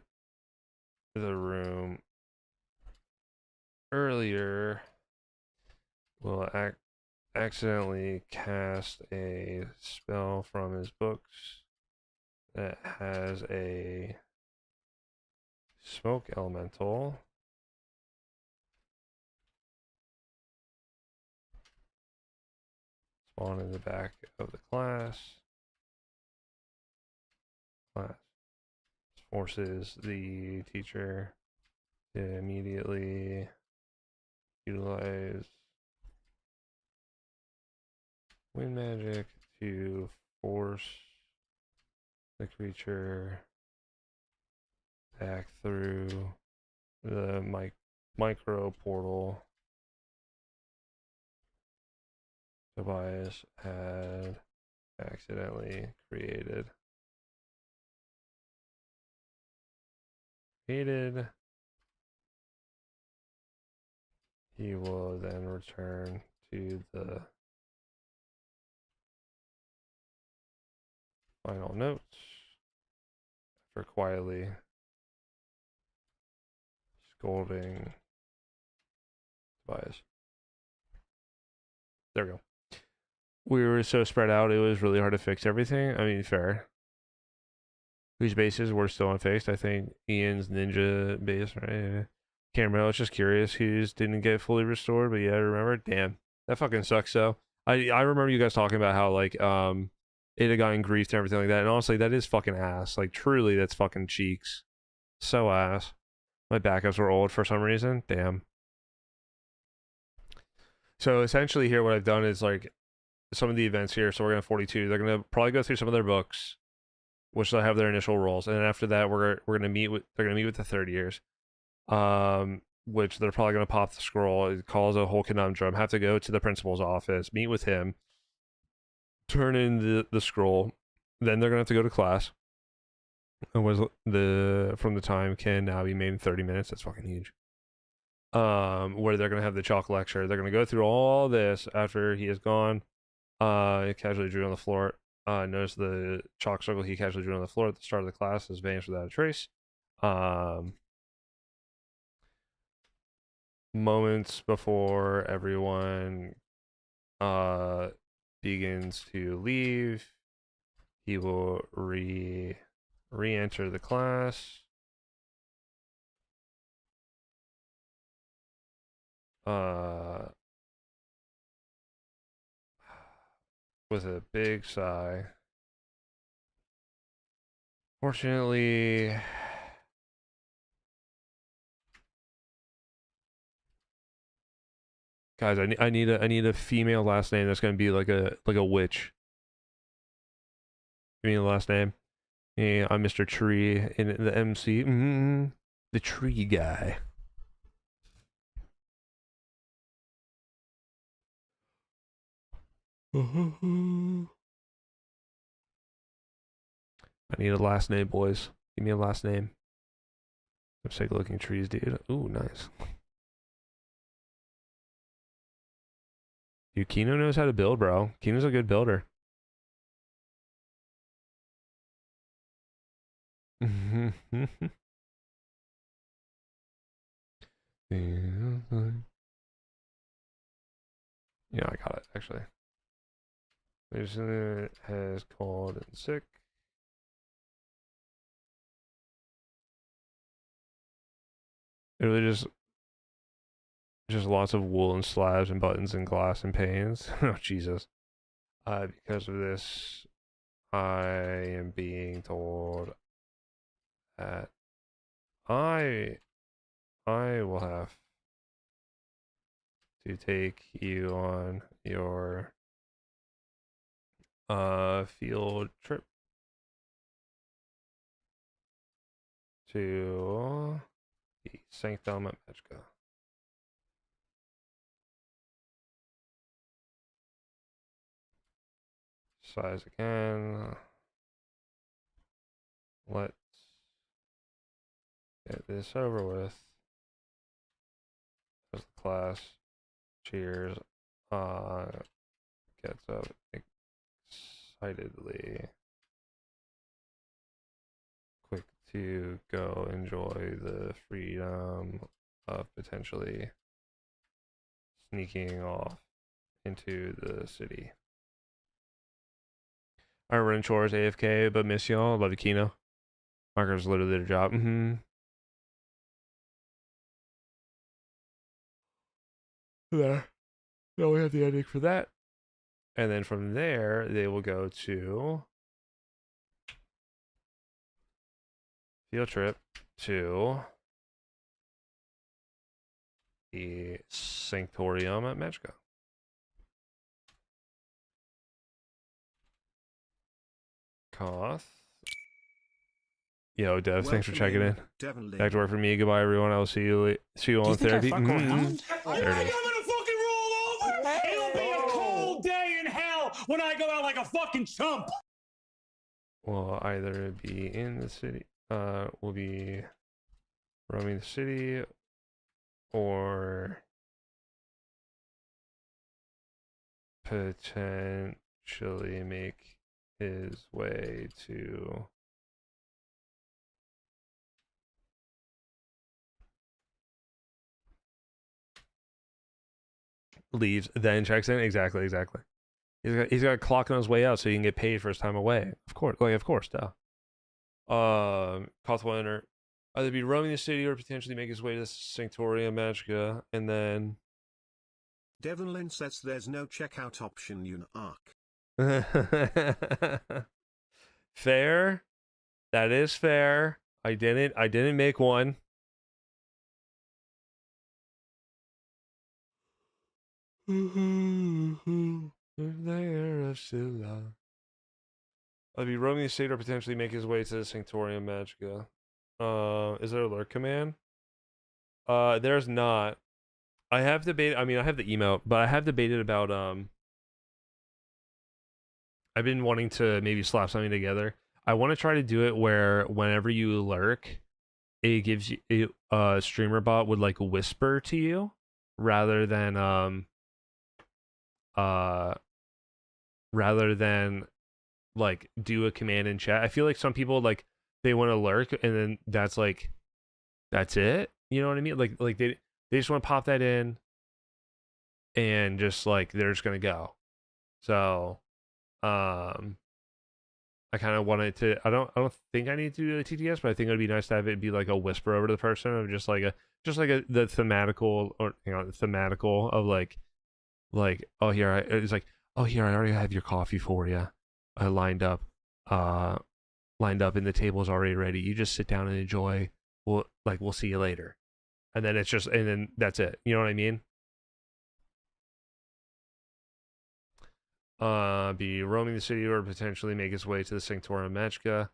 the room earlier, will accidentally cast a spell from his books that has a smoke elemental. Spawn in the back of the class. Forces the teacher to immediately utilize wind magic to force the creature back through the micro portal Tobias had accidentally created. He will then return to the Final notes. For quietly scolding Tobias. There we go. We were so spread out, it was really hard to fix everything. I mean, fair. Whose bases were still unfixed? I think Ian's ninja base, right? Can't remember. I was just curious whose didn't get fully restored, but yeah, I remember. Damn, that fucking sucks. So I remember you guys talking about how like it had gotten griefed and everything like that, and honestly, that is fucking ass. Like truly, that's fucking cheeks. So ass. My backups were old for some reason. Damn. So essentially, here what I've done is like some of the events here. So we're gonna 42. They're gonna probably go through some of their books, which they'll have their initial roles, and then after that, they're gonna meet with the third years, which they're probably gonna pop the scroll. It calls a whole conundrum. Have to go to the principal's office, meet with him, turn in the scroll. Then they're gonna have to go to class. From the time can now be made in 30 minutes. That's fucking huge. Where they're gonna have the chalk lecture. They're gonna go through all this after he is gone. He casually drew on the floor. Notice the chalk circle he casually drew on the floor at the start of the class has vanished without a trace. Moments before everyone begins to leave, he will re-enter the class. With a big sigh. Fortunately, guys, I need a female last name that's gonna be like a witch. Give me the last name. Yeah, I'm Mr. Tree in the MC. The tree guy. I need a last name, boys. Give me a last name. Sick looking trees, dude. Ooh, nice. Dude, Kino knows how to build, bro. Kino's a good builder. Yeah, I got it, actually. Patient has called in sick. It really just lots of woolen slabs and buttons and glass and panes. Oh, Jesus. Because of this, I am being told that I will have to take you on your field trip to the Sanctum at Magica. Size again. Let's get this over with. As the class cheers gets up excitedly. Quick to go enjoy the freedom of potentially sneaking off into the city. I run chores AFK, but miss y'all. Love you, Kino. Markers literally their job. There. So we have the ending for that. And then from there, they will go to field trip to the Sanctorium at Magica. Koth. Yo, Dev, thanks for checking in. Back to work for me. Goodbye, everyone. I will see you on therapy. There it is. It'll be a cold day in hell when I go out like a fucking chump. We'll either be in the city, we'll be roaming the city, or potentially make his way to leaves, then checks in. Exactly. He's got a clock on his way out so he can get paid for his time away. Of course, duh. Kothwiner either be roaming the city or potentially make his way to Sanctoria Magica, and then Devon Lynn says there's no checkout option, you arc. fair. That is fair. I didn't make one. There of Scylla. I'll be roaming the state or potentially make his way to the Sanctorium Magica. Is there a lurk command? There's not. I have debated. I mean, I have the email, but I have debated about I've been wanting to maybe slap something together. I want to try to do it where whenever you lurk, it gives you streamer bot would like whisper to you rather than like do a command in chat. I feel like some people like they want to lurk and then that's it. You know what I mean? Like they just want to pop that in and just like they're just gonna go. So I kind of wanted to. I don't think I need to do a TTS, but I think it would be nice to have it be like a whisper over to the person of just like the thematical or thematical of like oh here it's like oh here I already have your coffee for you. I lined up and the table's already ready. You just sit down and enjoy. We'll see you later. And then and then that's it. You know what I mean? Be roaming the city or potentially make his way to the Sanctorum Magica.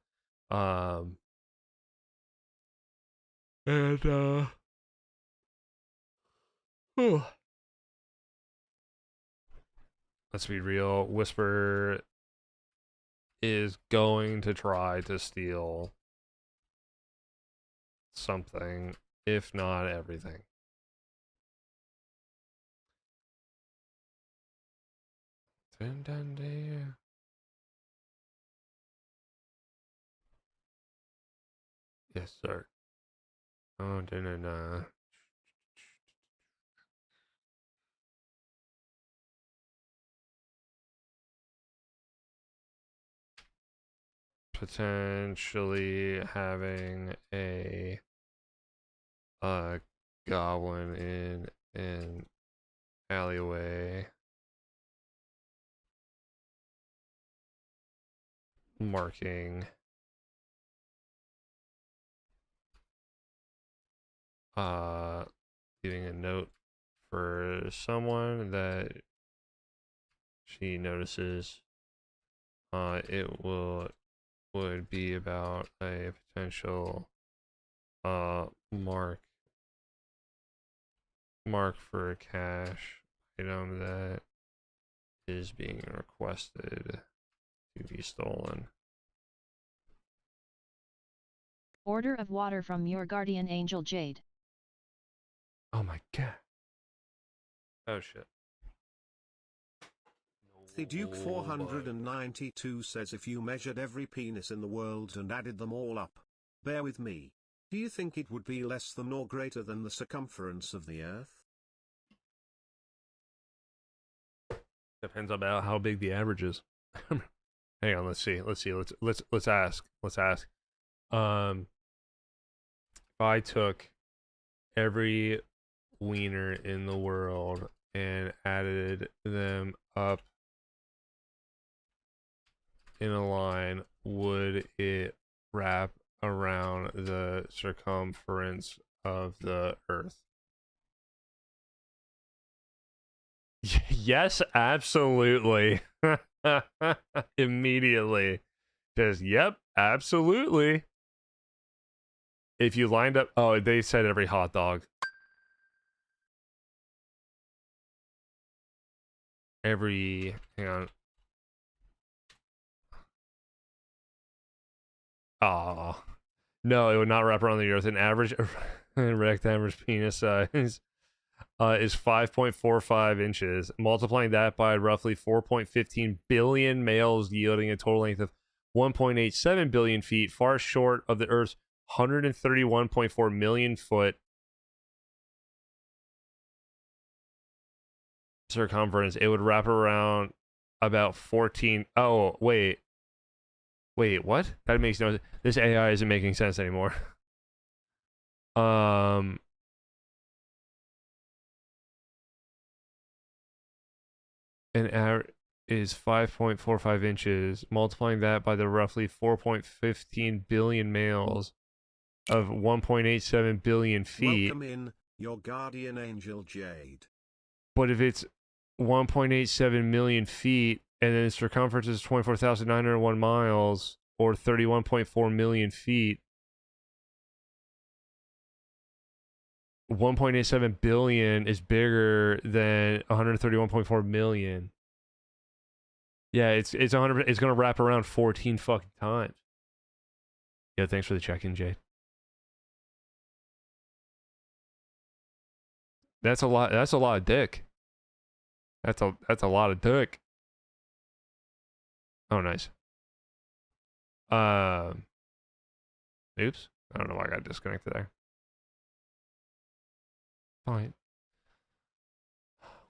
Let's be real. Whisper is going to try to steal something, if not everything. Yes, sir. Oh, no. Potentially having a goblin in an alleyway marking leaving a note for someone that she notices it would be about a potential mark for a cash item that is being requested to be stolen. Order of water from your guardian angel Jade. Oh my god. Oh shit. The Duke 492 says if you measured every penis in the world and added them all up, bear with me, do you think it would be less than or greater than the circumference of the Earth? Depends about how big the average is. Hang on, let's see. Let's ask. If I took every wiener in the world and added them up in a line, would it wrap around the circumference of the Earth? Yes, absolutely. Immediately. Says, yep, absolutely. If you lined up, oh, they said every hot dog. Hang on. Oh, no, it would not wrap around the Earth. An average rectangular penis size is 5.45 inches. Multiplying that by roughly 4.15 billion males, yielding a total length of 1.87 billion feet, far short of the Earth's 131.4 million foot circumference. It would wrap around about 14. Oh, wait, what? That makes no sense. This AI isn't making sense anymore. An hour is 5.45 inches. Multiplying that by the roughly 4.15 billion males of 1.87 billion feet. Welcome in, your guardian angel Jade. But if it's 1.87 million feet and then its circumference is 24,901 miles or 31.4 million feet, 1.87 billion is bigger than 131.4 million. Yeah, it's 100. It's gonna wrap around 14 fucking times. Yeah, thanks for the check-in, Jade. That's a lot. That's a lot of dick. That's a lot of dick. Oh, nice. Oops. I don't know why I got disconnected there. Fine.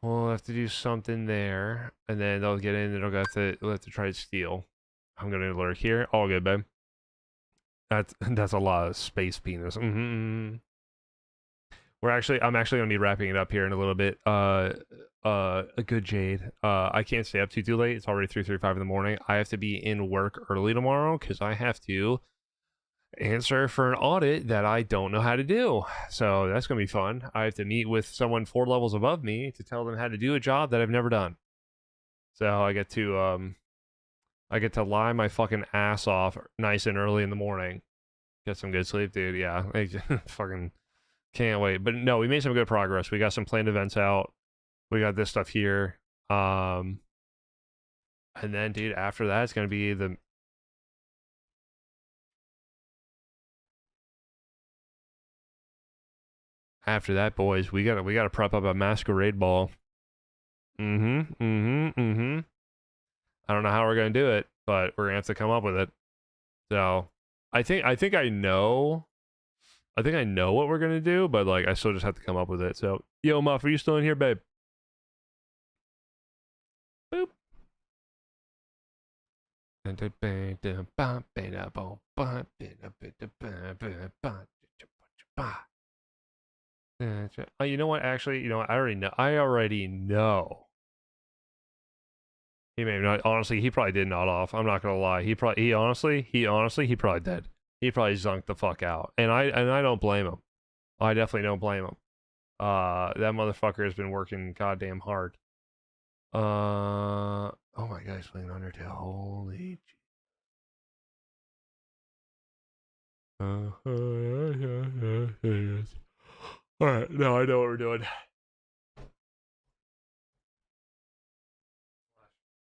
We'll have to do something there, and then they'll get in, and we'll have to try to steal. I'm gonna lurk here. All good, babe. That's a lot of space penis. I'm actually gonna be wrapping it up here in a little bit. A good Jade. I can't stay up too late. It's already 3:35 in the morning. I have to be in work early tomorrow because I have to answer for an audit that I don't know how to do. So that's gonna be fun. I have to meet with someone 4 levels above me to tell them how to do a job that I've never done. So I get to lie my fucking ass off nice and early in the morning. Get some good sleep, dude. Yeah, I fucking can't wait. But no, we made some good progress. We got some planned events out. We got this stuff here. And then, dude, after that, it's gonna be the after that, boys, we gotta prep up a masquerade ball. I don't know how we're gonna do it, but we're gonna have to come up with it. So I think I know what we're gonna do, but like I still just have to come up with it. So yo, Muff, are you still in here, babe? Boop. You know what? Actually, you know what? I already know. He may not. Honestly, he probably did nod off. I'm not gonna lie. He honestly did. He probably zonked the fuck out, and I don't blame him. I definitely don't blame him. That motherfucker has been working goddamn hard. Oh my god, he's playing Undertale. Holy. Alright, now I know what we're doing.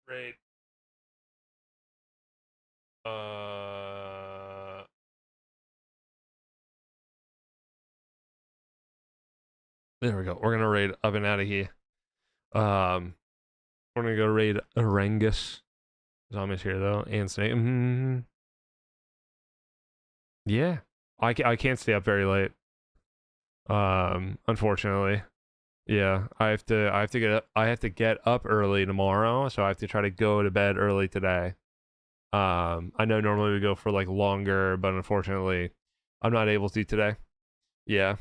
Great. There we go. We're gonna raid up and out of here. We're gonna go raid Arangus. Zombies here though, and Snake. Yeah, I can't stay up very late. Unfortunately, yeah, I have to get up early tomorrow, so I have to try to go to bed early today. I know normally we go for like longer, but unfortunately, I'm not able to today. Yeah,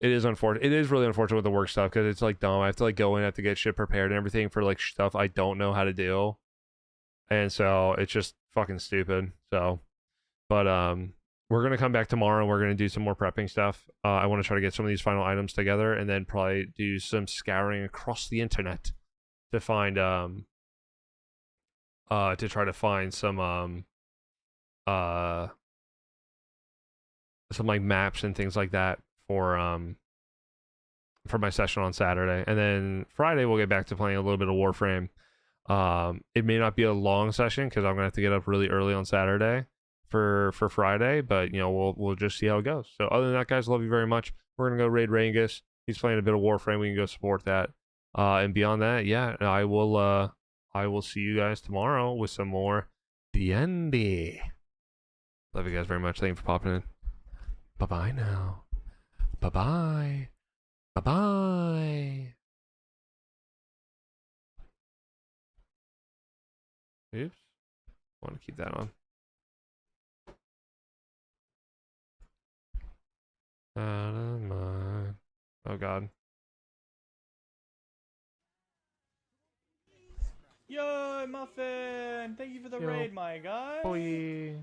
it is unfortunate. It is really unfortunate with the work stuff because it's like dumb. I have to like go in, I have to get shit prepared and everything for like stuff I don't know how to do, and so it's just fucking stupid. So, but we're going to come back tomorrow and we're going to do some more prepping stuff. I want to try to get some of these final items together and then probably do some scouring across the internet to find, to try to find some like maps and things like that for my session on Saturday. And then Friday we'll get back to playing a little bit of Warframe. It may not be a long session because I'm going to have to get up really early on Saturday for Friday, but you know we'll just see how it goes. So other than that, guys, love you very much. We're gonna go raid Rangus. he's playing a bit of Warframe. We can go support that. And beyond that, yeah, I will see you guys tomorrow with some more DND. Love you guys very much. Thank you for popping in. Bye-bye now. Bye-bye. Bye-bye. Oops. I want to keep that on. Out of mind. Oh, God. Yo, Muffin! Thank you for the Yo. raid, my guy. Boy.